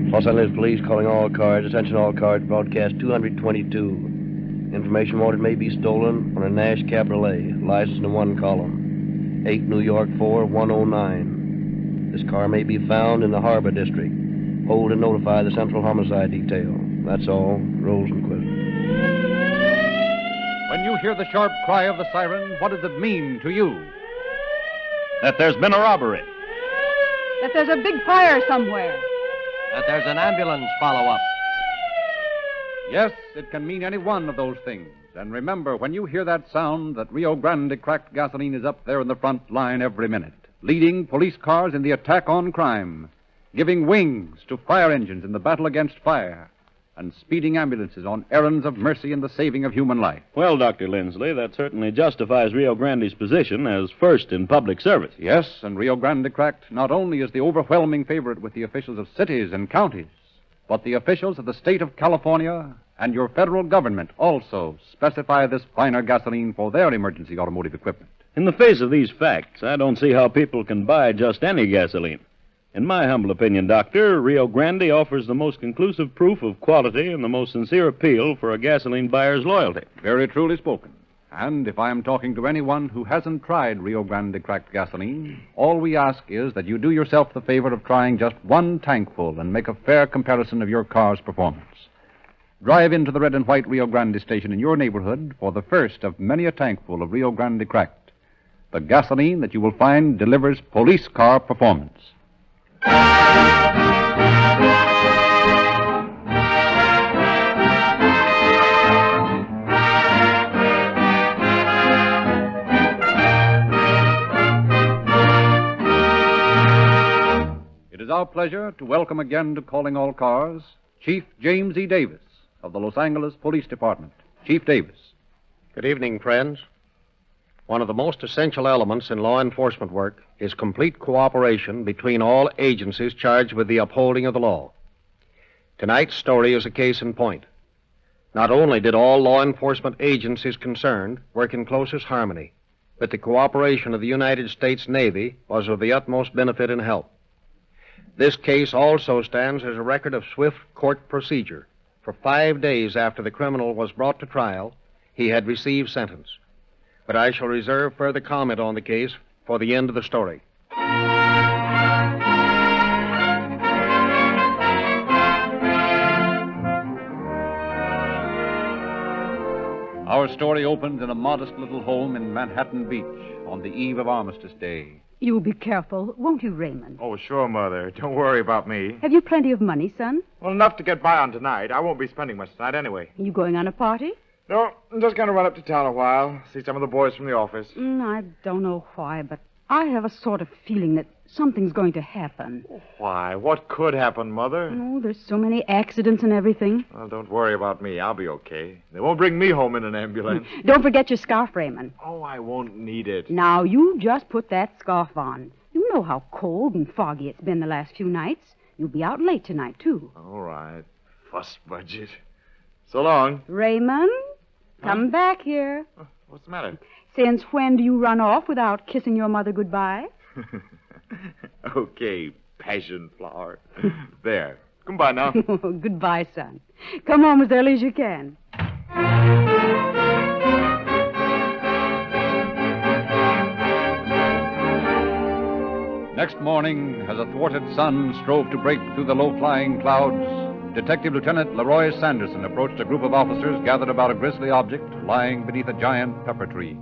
Los Angeles Police calling all cars. Attention all cars. Broadcast 222. Information wanted may be stolen on a Nash Cabriolet. License in one column. 8 New York 4109. This car may be found in the Harbor District. Hold and notify the Central Homicide Detail. That's all. Rosenquist. When you hear the sharp cry of the siren, what does it mean to you? That there's been a robbery. That there's a big fire somewhere. That there's an ambulance follow-up. Yes, it can mean any one of those things. And remember, when you hear that sound, that Rio Grande cracked gasoline is up there in the front line every minute, leading police cars in the attack on crime, giving wings to fire engines in the battle against fire, and speeding ambulances on errands of mercy and the saving of human life. Well, Dr. Lindsley, that certainly justifies Rio Grande's position as first in public service. Yes, and Rio Grande cracked not only is the overwhelming favorite with the officials of cities and counties, but the officials of the state of California and your federal government also specify this finer gasoline for their emergency automotive equipment. In the face of these facts, I don't see how people can buy just any gasoline. In my humble opinion, Doctor, Rio Grande offers the most conclusive proof of quality and the most sincere appeal for a gasoline buyer's loyalty. Very truly spoken. And if I am talking to anyone who hasn't tried Rio Grande cracked gasoline, all we ask is that you do yourself the favor of trying just one tankful and make a fair comparison of your car's performance. Drive into the red and white Rio Grande station in your neighborhood for the first of many a tankful of Rio Grande cracked. The gasoline that you will find delivers police car performance. It is our pleasure to welcome again to Calling All Cars Chief James E. Davis of the Los Angeles Police Department. Chief Davis. Good evening, friends. One of the most essential elements in law enforcement work is complete cooperation between all agencies charged with the upholding of the law. Tonight's story is a case in point. Not only did all law enforcement agencies concerned work in closest harmony, but the cooperation of the United States Navy was of the utmost benefit and help. This case also stands as a record of swift court procedure. For 5 days after the criminal was brought to trial, he had received sentence. But I shall reserve further comment on the case for the end of the story. Our story opens in a modest little home in Manhattan Beach on the eve of Armistice Day. You'll be careful, won't you, Raymond? Oh, sure, Mother. Don't worry about me. Have you plenty of money, son? Well, enough to get by on tonight. I won't be spending much tonight anyway. You going on a party? No, I'm just going to run up to town a while, see some of the boys from the office. I don't know why, but I have a sort of feeling that something's going to happen. Why? What could happen, Mother? Oh, there's so many accidents and everything. Well, don't worry about me. I'll be okay. They won't bring me home in an ambulance. Don't forget your scarf, Raymond. Oh, I won't need it. Now, you just put that scarf on. You know how cold and foggy it's been the last few nights. You'll be out late tonight, too. All right. Fuss budget. So long. Raymond, come back here. What's the matter? Since when do you run off without kissing your mother goodbye? Okay, passion flower. There. Goodbye now. Goodbye, son. Come home as early as you can. Next morning, as a thwarted sun strove to break through the low-flying clouds, Detective Lieutenant Leroy Sanderson approached a group of officers gathered about a grisly object lying beneath a giant pepper tree.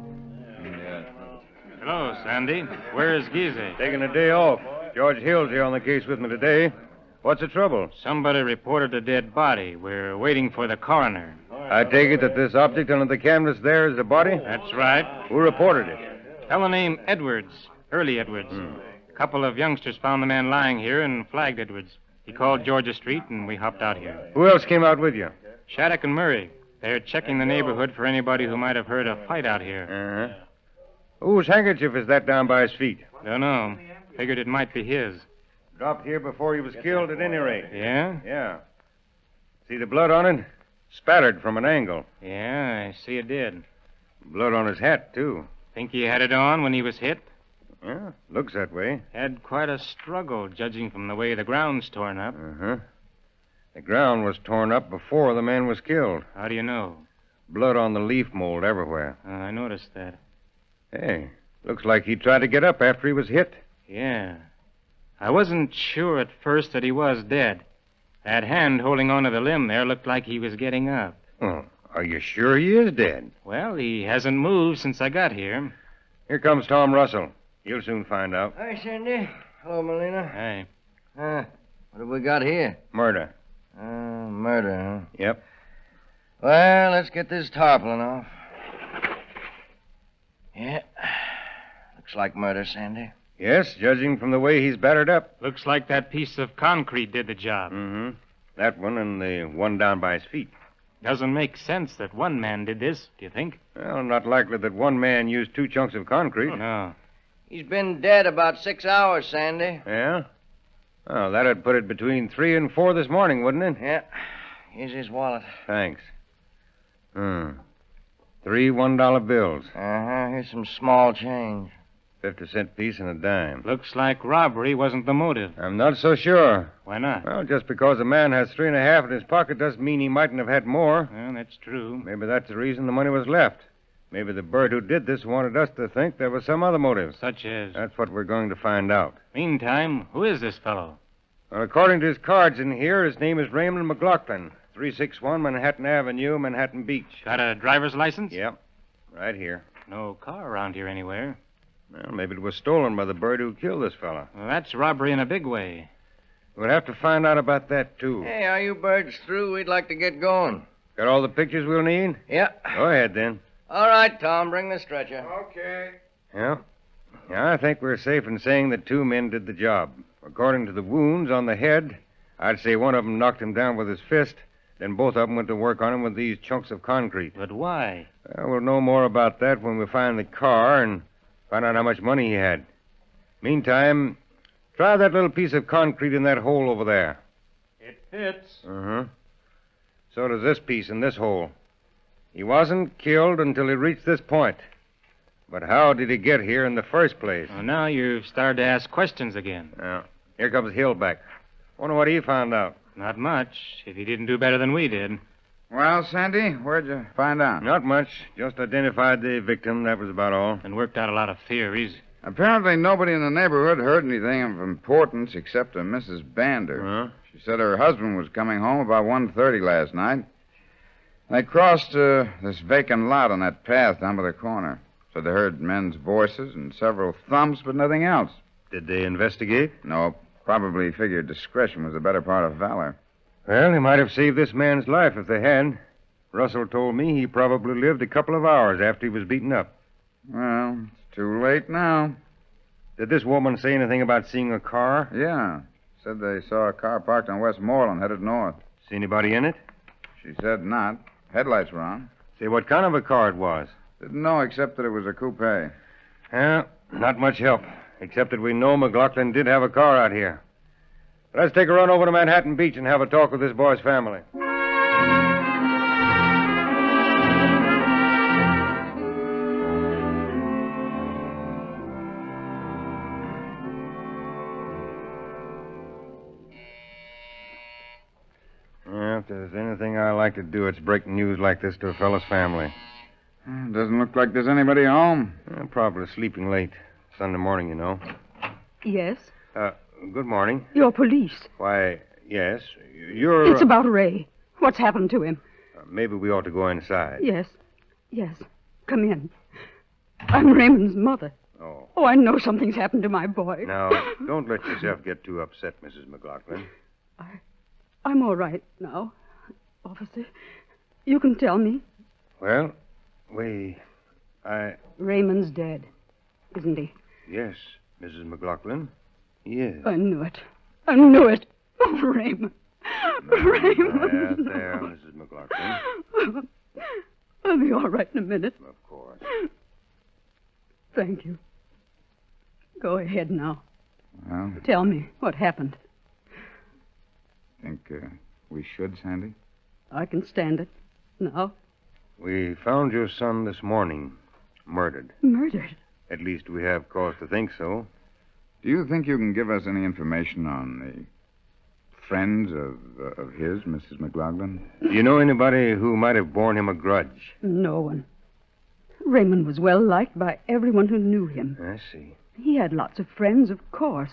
Hello, Sandy. Where is Giese? Taking a day off. George Hill's here on the case with me today. What's the trouble? Somebody reported a dead body. We're waiting for the coroner. I take it that this object under the canvas there is a body? That's right. Who reported it? Fellow named Edwards. Early Edwards. A couple of youngsters found the man lying here and flagged Edwards. He called Georgia Street, and we hopped out here. Who else came out with you? Shattuck and Murray. They're checking the neighborhood for anybody who might have heard a fight out here. Uh-huh. Whose handkerchief is that down by his feet? Don't know. Figured it might be his. Dropped here before he was killed at any rate. Yeah? Yeah. See the blood on it? Spattered from an angle. Yeah, I see it did. Blood on his hat, too. Think he had it on when he was hit? Yeah, looks that way. Had quite a struggle, judging from the way the ground's torn up. Uh-huh. The ground was torn up before the man was killed. How do you know? Blood on the leaf mold everywhere. I noticed that. Hey, looks like he tried to get up after he was hit. Yeah. I wasn't sure at first that he was dead. That hand holding onto the limb there looked like he was getting up. Oh, are you sure he is dead? Well, he hasn't moved since I got here. Here comes Tom Russell. You'll soon find out. Hi, Sandy. Hello, Melina. Hey. What have we got here? Murder. Murder, huh? Yep. Well, let's get this tarpaulin off. Yeah. Looks like murder, Sandy. Yes, judging from the way he's battered up. Looks like that piece of concrete did the job. Mm-hmm. That one and the one down by his feet. Doesn't make sense that one man did this, do you think? Well, not likely that one man used 2 chunks of concrete. No. He's been dead about 6 hours, Sandy. Yeah? Oh, that'd put it between 3 and 4 this morning, wouldn't it? Yeah. Here's his wallet. Thanks. 3 $1 bills. Here's some small change. 50-cent piece and a dime. Looks like robbery wasn't the motive. I'm not so sure. Why not? Well, just because a man has 3.5 in his pocket doesn't mean he mightn't have had more. Well, that's true. Maybe that's the reason the money was left. Maybe the bird who did this wanted us to think there was some other motive. Such as? That's what we're going to find out. Meantime, who is this fellow? Well, according to his cards in here, his name is Raymond McLaughlin, 361 Manhattan Avenue, Manhattan Beach. Got a driver's license? Yep, right here. No car around here anywhere. Well, maybe it was stolen by the bird who killed this fella. Well, that's robbery in a big way. We'll have to find out about that, too. Hey, are you birds through? We'd like to get going. Got all the pictures we'll need? Yeah. Go ahead, then. All right, Tom, bring the stretcher. Okay. Yeah? Yeah, I think we're safe in saying that 2 men did the job. According to the wounds on the head, I'd say one of them knocked him down with his fist, then both of them went to work on him with these chunks of concrete. But why? We'll know more about that when we find the car and find out how much money he had. Meantime, try that little piece of concrete in that hole over there. It fits. Uh-huh. So does this piece in this hole. He wasn't killed until he reached this point. But how did he get here in the first place? Well, now you've started to ask questions again. Yeah. Here comes Hillback. Wonder what he found out. Not much, if he didn't do better than we did. Well, Sandy, where'd you find out? Not much. Just identified the victim. That was about all. And worked out a lot of theories. Apparently nobody in the neighborhood heard anything of importance except a Mrs. Bander. Huh? She said her husband was coming home about 1:30 last night. They crossed this vacant lot on that path down by the corner. So they heard men's voices and several thumps, but nothing else. Did they investigate? No. Probably figured discretion was the better part of valor. Well, they might have saved this man's life if they had. Russell told me he probably lived a couple of hours after he was beaten up. Well, it's too late now. Did this woman say anything about seeing a car? Yeah. Said they saw a car parked on Westmoreland headed north. See anybody in it? She said not. Headlights were on. Say what kind of a car it was. Didn't know except that it was a coupe. Well, not much help, except that we know McLaughlin did have a car out here. Let's take a run over to Manhattan Beach and have a talk with this boy's family. Well, if there's anything I like to do, it's break news like this to a fellow's family. Doesn't look like there's anybody home. Probably sleeping late. Sunday morning, you know. Yes? Good morning. You're police. Why, yes. You're... It's about Ray. What's happened to him? Maybe we ought to go inside. Yes. Yes. Come in. I'm Raymond's mother. Oh. Oh, I know something's happened to my boy. Now, don't let yourself get too upset, Mrs. McLaughlin. I'm all right now. Officer, you can tell me. Well, Raymond's dead, isn't he? Yes, Mrs. McLaughlin. He is. I knew it. I knew it. Oh, Raymond. Raymond. There, Mrs. McLaughlin. I'll be all right in a minute. Of course. Thank you. Go ahead now. Well, Tell me what happened. think we should, Sandy? I can stand it. Now? We found your son this morning, murdered. Murdered? At least we have cause to think so. Do you think you can give us any information on the friends of his, Mrs. McLaughlin? Do you know anybody who might have borne him a grudge? No one. Raymond was well liked by everyone who knew him. I see. He had lots of friends, of course,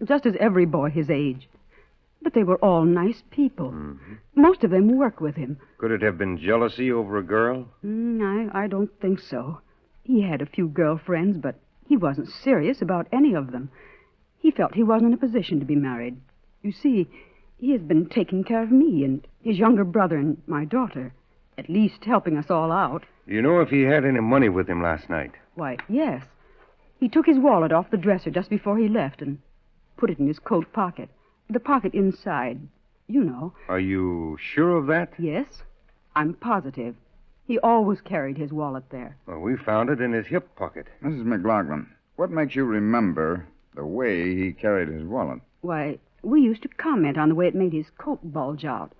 just as every boy his age. But they were all nice people. Mm-hmm. Most of them worked with him. Could it have been jealousy over a girl? I don't think so. He had a few girlfriends, but he wasn't serious about any of them. He felt he wasn't in a position to be married. You see, he has been taking care of me and his younger brother and my daughter, at least helping us all out. Do you know if he had any money with him last night? Why, yes. He took his wallet off the dresser just before he left and put it in his coat pocket. The pocket inside, you know. Are you sure of that? Yes, I'm positive. He always carried his wallet there. Well, we found it in his hip pocket. Mrs. McLaughlin, what makes you remember the way he carried his wallet? Why, we used to comment on the way it made his coat bulge out.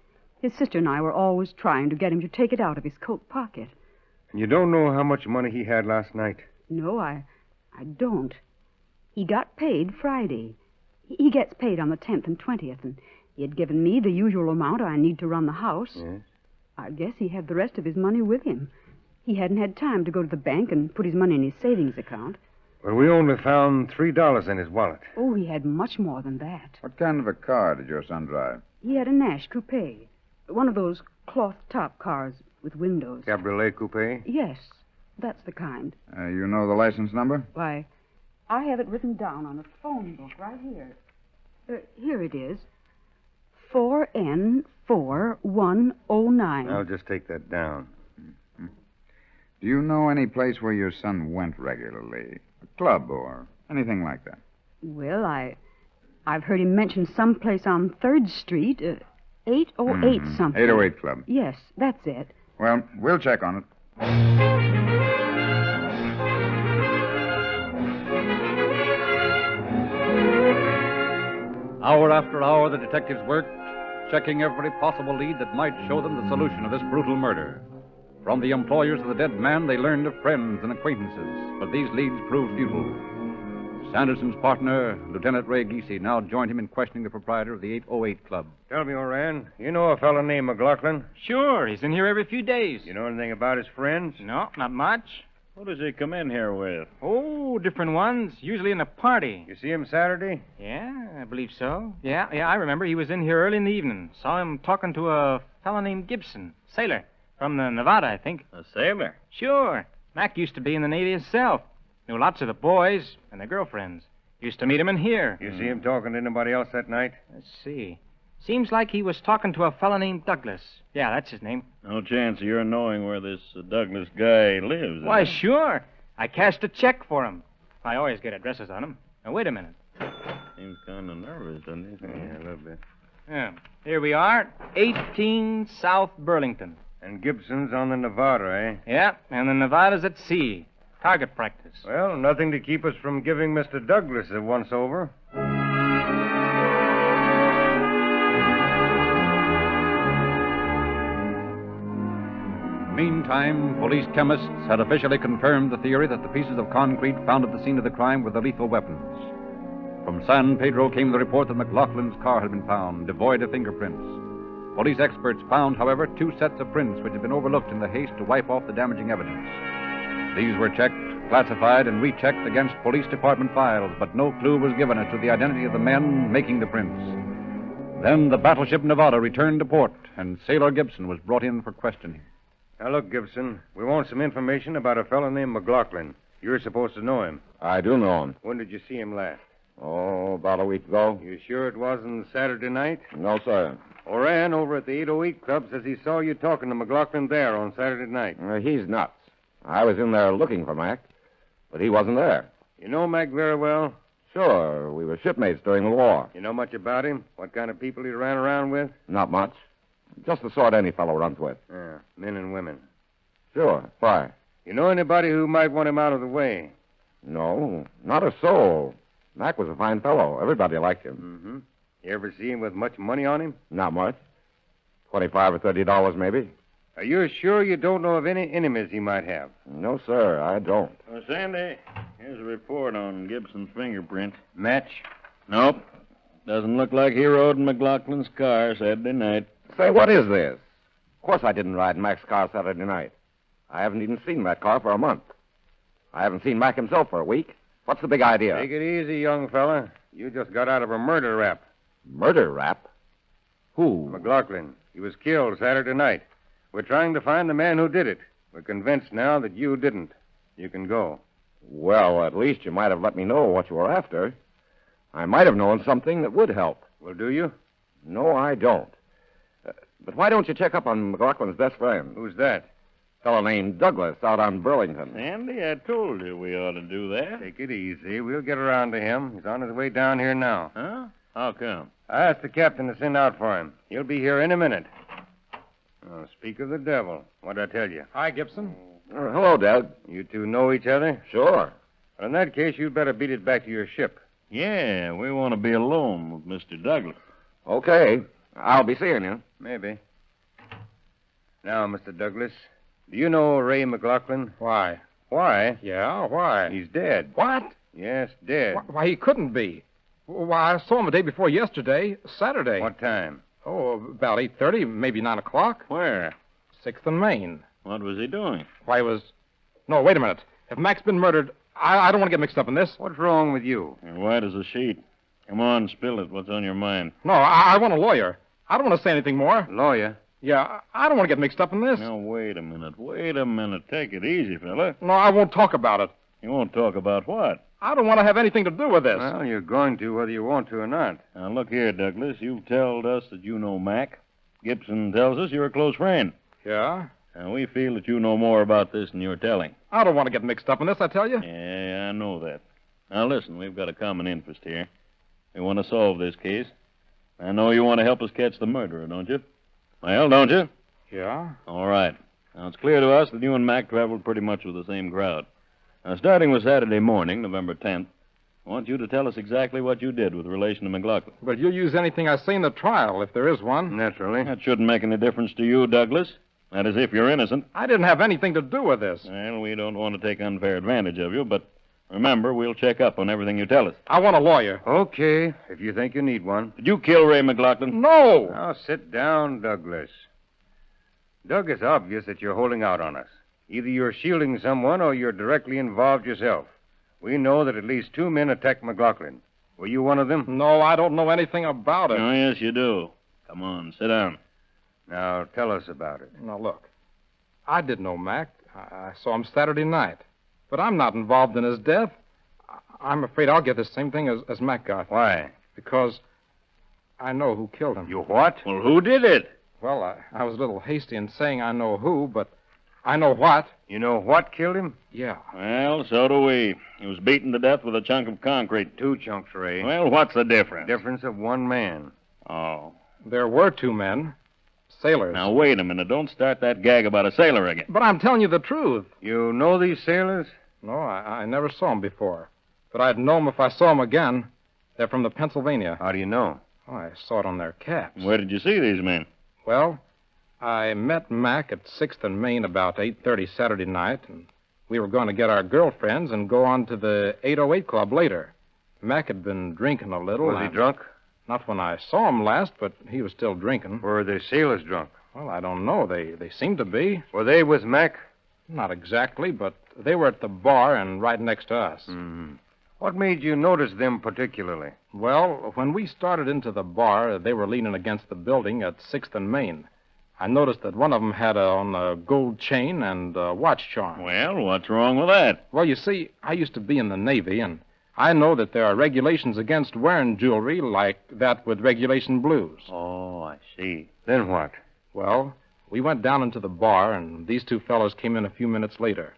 His sister and I were always trying to get him to take it out of his coat pocket. You don't know how much money he had last night? No, I don't. He got paid Friday. He gets paid on the 10th and 20th, and he had given me the usual amount I need to run the house. Yes? I guess he had the rest of his money with him. He hadn't had time to go to the bank and put his money in his savings account. Well, we only found $3 in his wallet. Oh, he had much more than that. What kind of a car did your son drive? He had a Nash coupe. One of those cloth-top cars with windows. Cabriolet coupe? Yes, that's the kind. You know the license number? Why, I have it written down on a phone book right here. Here it is. 4N4109. I'll just take that down. Do you know any place where your son went regularly? A club or anything like that? Well, I've heard him mention some place on 3rd Street, 808 something. 808 Club. Yes, that's it. Well, we'll check on it. Hour after hour, the detectives worked, checking every possible lead that might show them the solution of this brutal murder. From the employers of the dead man, they learned of friends and acquaintances, but these leads proved futile. Sanderson's partner, Lieutenant Ray Giese, now joined him in questioning the proprietor of the 808 Club. Tell me, Oran, you know a fellow named McLaughlin? Sure, he's in here every few days. You know anything about his friends? No, not much. Who does he come in here with? Oh, different ones, usually in a party. You see him Saturday? Yeah, I believe so. Yeah, I remember. He was in here early in the evening. Saw him talking to a fellow named Gibson, sailor, from the Nevada, I think. A sailor? Sure. Mac used to be in the Navy himself. Knew lots of the boys and their girlfriends. Used to meet him in here. You see him talking to anybody else that night? Let's see. Seems like he was talking to a fellow named Douglas. Yeah, that's his name. No chance of your knowing where this Douglas guy lives. Why, sure. I cashed a check for him. I always get addresses on him. Now, wait a minute. Seems kind of nervous, doesn't he? Yeah, a little bit. Yeah. Here we are, 18 South Burlington. And Gibson's on the Nevada, eh? Yeah, and the Nevada's at sea. Target practice. Well, nothing to keep us from giving Mr. Douglas a once-over. Meantime, police chemists had officially confirmed the theory that the pieces of concrete found at the scene of the crime were the lethal weapons. From San Pedro came the report that McLaughlin's car had been found, devoid of fingerprints. Police experts found, however, 2 sets of prints which had been overlooked in the haste to wipe off the damaging evidence. These were checked, classified, and rechecked against police department files, but no clue was given as to the identity of the men making the prints. Then the battleship Nevada returned to port, and Sailor Gibson was brought in for questioning. Now, look, Gibson, we want some information about a fellow named McLaughlin. You're supposed to know him. I do know him. When did you see him last? Oh, about a week ago. You sure it wasn't Saturday night? No, sir. Oran over at the 808 Club says he saw you talking to McLaughlin there on Saturday night. He's nuts. I was in there looking for Mac, but he wasn't there. You know Mac very well? Sure. We were shipmates during the war. You know much about him? What kind of people he ran around with? Not much. Just the sort any fellow runs with. Yeah, men and women. Sure. Why? You know anybody who might want him out of the way? No, not a soul. Mac was a fine fellow. Everybody liked him. Mm-hmm. You ever see him with much money on him? Not much. $25 or $30, maybe. Are you sure you don't know of any enemies he might have? No, sir, I don't. Well, Sandy, here's a report on Gibson's fingerprint. Match? Nope. Doesn't look like he rode in McLaughlin's car Saturday night. Say, what is this? Of course I didn't ride in Mac's car Saturday night. I haven't even seen that car for a month. I haven't seen Mac himself for a week. What's the big idea? Take it easy, young fella. You just got out of a murder rap. Murder rap? Who? McLaughlin. He was killed Saturday night. We're trying to find the man who did it. We're convinced now that you didn't. You can go. Well, at least you might have let me know what you were after. I might have known something that would help. Well, do you? No, I don't. But why don't you check up on McLaughlin's best friend? Who's that? Fellow named Douglas out on Burlington. Sandy, I told you we ought to do that. Take it easy. We'll get around to him. He's on his way down here now. Huh? How come? I asked the captain to send out for him. He'll be here in a minute. Oh, speak of the devil. What'd I tell you? Hi, Gibson. Hello, Doug. You two know each other? Sure. Well, in that case, you'd better beat it back to your ship. Yeah, we want to be alone with Mr. Douglas. Okay. I'll be seeing you. Maybe. Now, Mr. Douglas, do you know Ray McLaughlin? Why? Why? Yeah, why? He's dead. What? Yes, dead. Why, he couldn't be. Why, I saw him the day before yesterday, Saturday. What time? Oh, about 8:30, maybe 9 o'clock. Where? 6th and Main. What was he doing? Why, he was... No, wait a minute. If Mac's been murdered, I don't want to get mixed up in this. What's wrong with you? You're white as a sheet. Come on, spill it. What's on your mind? No, I want a lawyer. I don't want to say anything more. Lawyer? Yeah, I don't want to get mixed up in this. Now, wait a minute. Wait a minute. Take it easy, fella. No, I won't talk about it. You won't talk about what? I don't want to have anything to do with this. Well, you're going to, whether you want to or not. Now, look here, Douglas. You've told us that you know Mac. Gibson tells us you're a close friend. Yeah? And we feel that you know more about this than you're telling. I don't want to get mixed up in this, I tell you. Yeah, I know that. Now, listen, we've got a common interest here. We want to solve this case. I know you want to help us catch the murderer, don't you? Well, don't you? Yeah? All right. Now, it's clear to us that you and Mac traveled pretty much with the same crowd. Now, starting with Saturday morning, November 10th, I want you to tell us exactly what you did with relation to McLaughlin. But you'll use anything I say in the trial, if there is one. Naturally. That shouldn't make any difference to you, Douglas. That is, if you're innocent. I didn't have anything to do with this. Well, we don't want to take unfair advantage of you, but remember, we'll check up on everything you tell us. I want a lawyer. Okay, if you think you need one. Did you kill Ray McLaughlin? No! Now, sit down, Douglas. Doug, it's obvious that you're holding out on us. Either you're shielding someone or you're directly involved yourself. We know that at least 2 men attacked McLaughlin. Were you one of them? No, I don't know anything about it. Oh, yes, you do. Come on, sit down. Now, tell us about it. Now, look. I did know Mac. I saw him Saturday night. But I'm not involved in his death. I'm afraid I'll get the same thing as Mac got. Why? Because I know who killed him. You what? Well, who did it? Well, I was a little hasty in saying I know who, but I know what. You know what killed him? Yeah. Well, so do we. He was beaten to death with a chunk of concrete. 2 chunks, Ray. Well, what's the difference? Difference of 1 man. Oh. There were 2 men. Sailors. Now, wait a minute. Don't start that gag about a sailor again. But I'm telling you the truth. You know these sailors? No, I never saw them before. But I'd know them if I saw them again. They're from the Pennsylvania. How do you know? Oh, I saw it on their caps. Where did you see these men? Well, I met Mac at 6th and Main about 8:30 Saturday night, and we were going to get our girlfriends and go on to the 808 Club later. Mac had been drinking a little. Was he drunk? Not when I saw him last, but he was still drinking. Were the sailors drunk? Well, I don't know. They seemed to be. Were they with Mac? Not exactly, but they were at the bar and right next to us. Mm-hmm. What made you notice them particularly? Well, when we started into the bar, they were leaning against the building at 6th and Main. I noticed that one of them had on a gold chain and a watch charm. Well, what's wrong with that? Well, you see, I used to be in the Navy, and I know that there are regulations against wearing jewelry like that with regulation blues. Oh, I see. Then what? Well, we went down into the bar, and these 2 fellows came in a few minutes later.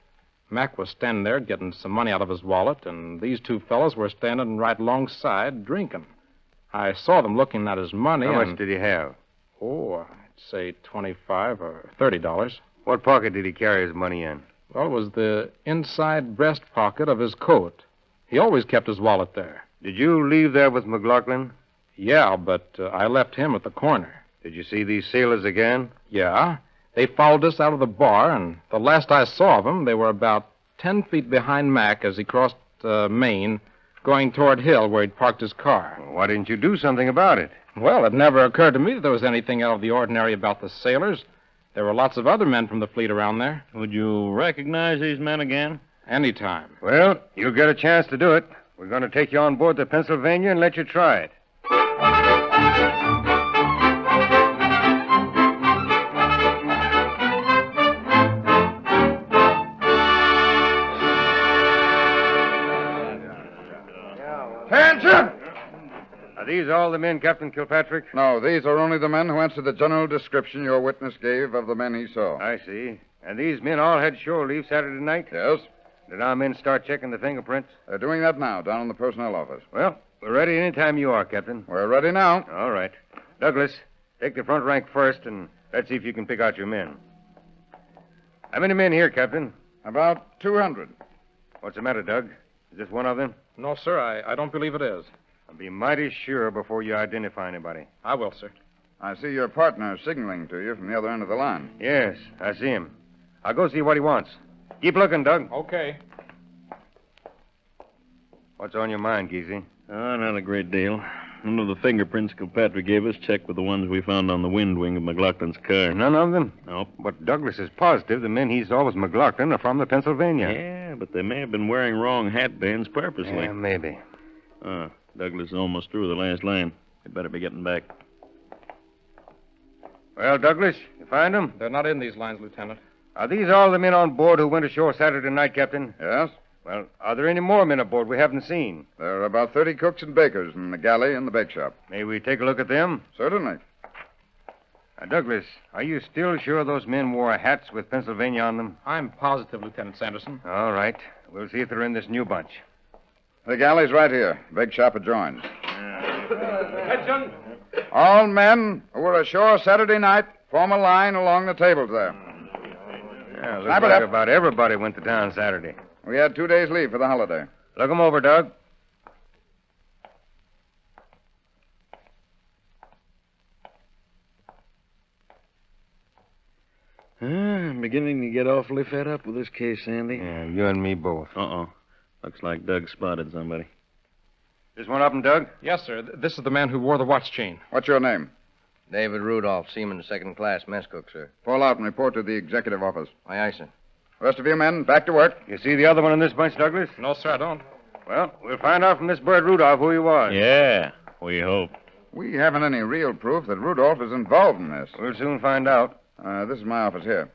Mac was standing there getting some money out of his wallet, and these 2 fellows were standing right alongside drinking. I saw them looking at his money. How much did he have? Oh, I'd say $25 or $30. What pocket did he carry his money in? Well, it was the inside breast pocket of his coat. He always kept his wallet there. Did you leave there with McLaughlin? Yeah, but I left him at the corner. Did you see these sailors again? Yeah. They followed us out of the bar, and the last I saw of them, they were about 10 feet behind Mac as he crossed Main, going toward Hill where he'd parked his car. Well, why didn't you do something about it? Well, it never occurred to me that there was anything out of the ordinary about the sailors. There were lots of other men from the fleet around there. Would you recognize these men again? Anytime. Well, you'll get a chance to do it. We're going to take you on board the Pennsylvania and let you try it. Attention! Are these all the men, Captain Kilpatrick? No, these are only the men who answer the general description your witness gave of the men he saw. I see. And these men all had shore leave Saturday night? Yes. Did our men start checking the fingerprints? They're doing that now, down in the personnel office. Well, we're ready any time you are, Captain. We're ready now. All right. Douglas, take the front rank first, and let's see if you can pick out your men. How many men here, Captain? About 200. What's the matter, Doug? Is this one of them? No, sir, I don't believe it is. I'll be mighty sure before you identify anybody. I will, sir. I see your partner signaling to you from the other end of the line. Yes, I see him. I'll go see what he wants. Keep looking, Doug. Okay. What's on your mind, Geesey? Oh, not a great deal. None of the fingerprints Kilpatrick gave us checked with the ones we found on the wind wing of McLaughlin's car. None of them? Nope. But Douglas is positive the men he saw with McLaughlin are from the Pennsylvania. Yeah, but they may have been wearing wrong hat bands purposely. Yeah, maybe. Douglas is almost through the last line. We'd better be getting back. Well, Douglas, you find them? They're not in these lines, Lieutenant. Are these all the men on board who went ashore Saturday night, Captain? Yes. Well, are there any more men aboard we haven't seen? There are about 30 cooks and bakers in the galley and the bake shop. May we take a look at them? Certainly. Douglas, are you still sure those men wore hats with Pennsylvania on them? I'm positive, Lieutenant Sanderson. All right. We'll see if they're in this new bunch. The galley's right here. Bake shop adjoins. Attention! All men who were ashore Saturday night, form a line along the tables there. Yeah, looks Snap it like up. about everybody went to town Saturday. We had 2 days leave for the holiday. Look 'em over, Doug. I'm beginning to get awfully fed up with this case, Sandy. Yeah, you and me both. Looks like Doug spotted somebody. This one up, Doug? Yes, sir. This is the man who wore the watch chain. What's your name? David Rudolph, seaman, second class, mess cook, sir. Fall out and report to the executive office. Aye, aye, sir. Rest of you men, back to work. You see the other one in this bunch, Douglas? No, sir, I don't. Well, we'll find out from this bird Rudolph who he was. Yeah, we hope. We haven't any real proof that Rudolph is involved in this. We'll soon find out. This is my office here.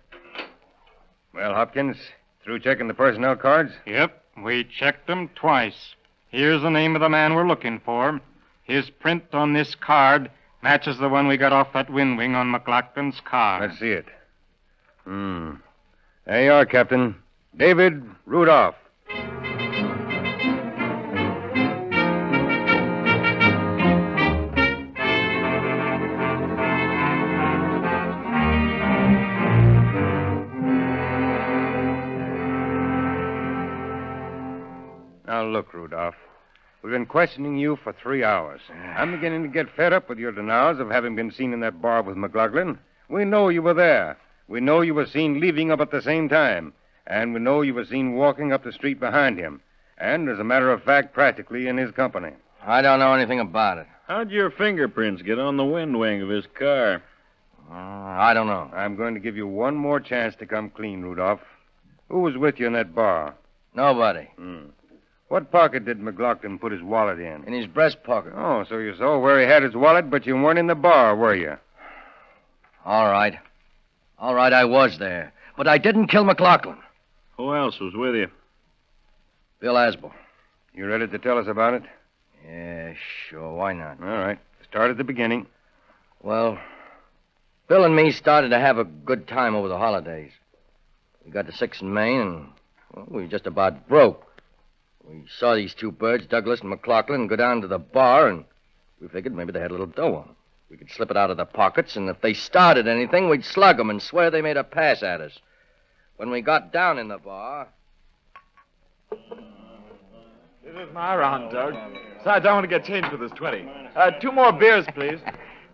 Well, Hopkins, through checking the personnel cards? Yep, we checked them twice. Here's the name of the man we're looking for. His print on this card matches the one we got off that wind wing on McLaughlin's car. Let's see it. There you are, Captain. David Rudolph. Now, look, Rudolph. We've been questioning you for 3 hours. I'm beginning to get fed up with your denials of having been seen in that bar with McLaughlin. We know you were there. We know you were seen leaving up at the same time. And we know you were seen walking up the street behind him. And, as a matter of fact, practically in his company. I don't know anything about it. How'd your fingerprints get on the wind wing of his car? I don't know. I'm going to give you one more chance to come clean, Rudolph. Who was with you in that bar? Nobody. What pocket did McLaughlin put his wallet in? In his breast pocket. Oh, so you saw where he had his wallet, but you weren't in the bar, were you? All right. All right, I was there. But I didn't kill McLaughlin. Who else was with you? Bill Asbel. You ready to tell us about it? Yeah, sure. Why not? All right. Start at the beginning. Well, Bill and me started to have a good time over the holidays. We got to 6th and Main, and we were just about broke. We saw these two birds, Douglas and McLaughlin, go down to the bar, and we figured maybe they had a little dough on them. We could slip it out of their pockets, and if they started anything, we'd slug them and swear they made a pass at us. When we got down in the bar... This is my round, Doug. Besides, I want to get changed for this 20. 2 more beers, please.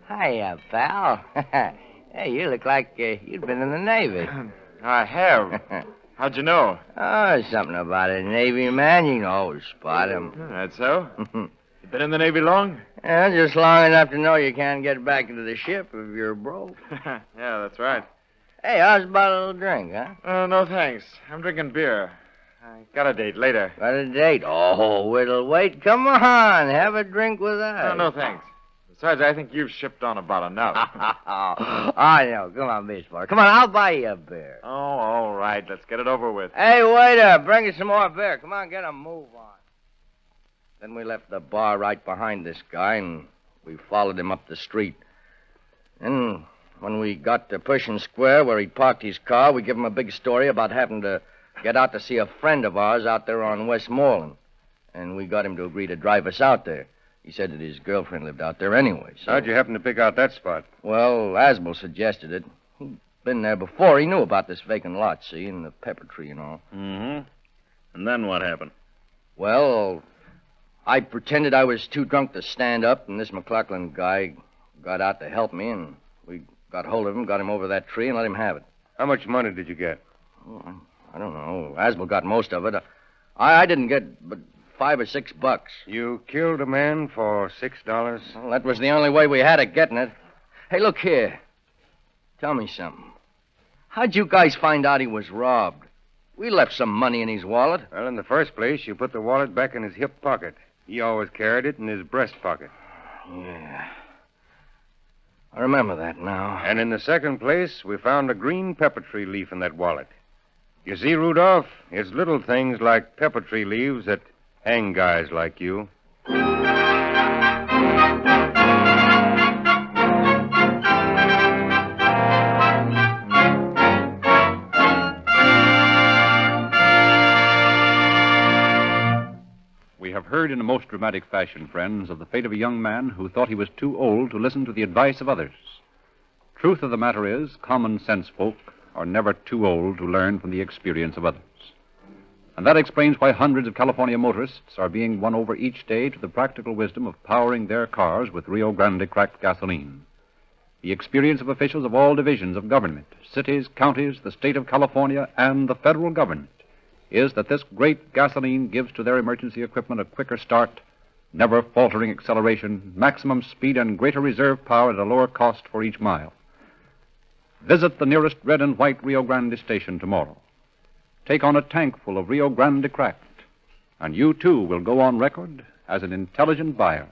Hiya, pal. Hey, you look like you'd been in the Navy. I have. How'd you know? Oh, something about a Navy man. You can always spot him. That's so? You been in the Navy long? Yeah, just long enough to know you can't get back into the ship if you're broke. Yeah, that's right. Hey, how's about a little drink, huh? No, thanks. I'm drinking beer. I got a date later. Got a date? Oh, it'll wait. Come on, have a drink with us. No, thanks. Besides, I think you've shipped on about enough. I know. Come on, Miss Bar. Come on, I'll buy you a beer. Oh, all right. Let's get it over with. Hey, waiter, bring us some more beer. Come on, get a move on. Then we left the bar right behind this guy, and we followed him up the street. Then, when we got to Pershing Square, where he'd parked his car, we give him a big story about having to get out to see a friend of ours out there on Westmoreland. And we got him to agree to drive us out there. He said that his girlfriend lived out there anyway. So... How'd you happen to pick out that spot? Well, Asbel suggested it. He'd been there before. He knew about this vacant lot, see, and the pepper tree and all. Mm-hmm. And then what happened? Well, I pretended I was too drunk to stand up, and this McLaughlin guy got out to help me, and we got hold of him, got him over that tree, and let him have it. How much money did you get? Oh, I don't know. Asbel got most of it. I didn't get but $5 or $6. You killed a man for $6? Well, that was the only way we had of getting it. Hey, look here. Tell me something. How'd you guys find out he was robbed? We left some money in his wallet. Well, in the first place, you put the wallet back in his hip pocket. He always carried it in his breast pocket. Yeah. I remember that now. And in the second place, we found a green pepper tree leaf in that wallet. You see, Rudolph, it's little things like pepper tree leaves that hang guys like you. We have heard in a most dramatic fashion, friends, of the fate of a young man who thought he was too old to listen to the advice of others. Truth of the matter is, common sense folk are never too old to learn from the experience of others. And that explains why hundreds of California motorists are being won over each day to the practical wisdom of powering their cars with Rio Grande cracked gasoline. The experience of officials of all divisions of government, cities, counties, the state of California, and the federal government is that this great gasoline gives to their emergency equipment a quicker start, never faltering acceleration, maximum speed, and greater reserve power at a lower cost for each mile. Visit the nearest red and white Rio Grande station tomorrow. Take on a tank full of Rio Grande cracked, and you too will go on record as an intelligent buyer,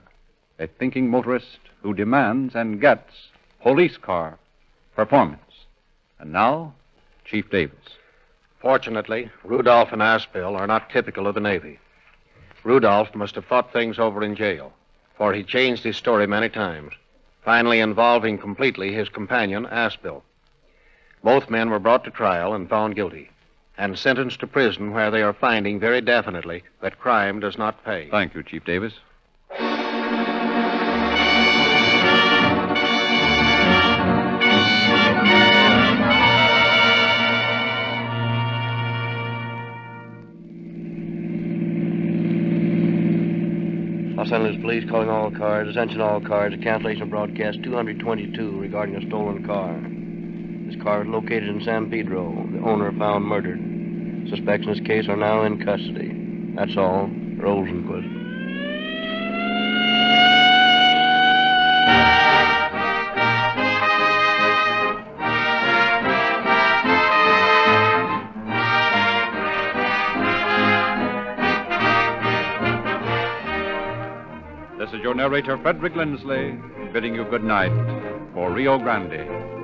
a thinking motorist who demands and gets police car performance. And now, Chief Davis. Fortunately, Rudolph and Aspel are not typical of the Navy. Rudolph must have thought things over in jail, for he changed his story many times, finally involving completely his companion, Aspel. Both men were brought to trial and found guilty, and sentenced to prison where they are finding very definitely that crime does not pay. Thank you, Chief Davis. Los Angeles Police calling all cars. Attention all cars. A cancellation of broadcast 222 regarding a stolen car. This car is located in San Pedro. The owner found murdered. Suspects in this case are now in custody. That's all. Rosenquist. This is your narrator, Frederick Lindsley, bidding you good night for Rio Grande.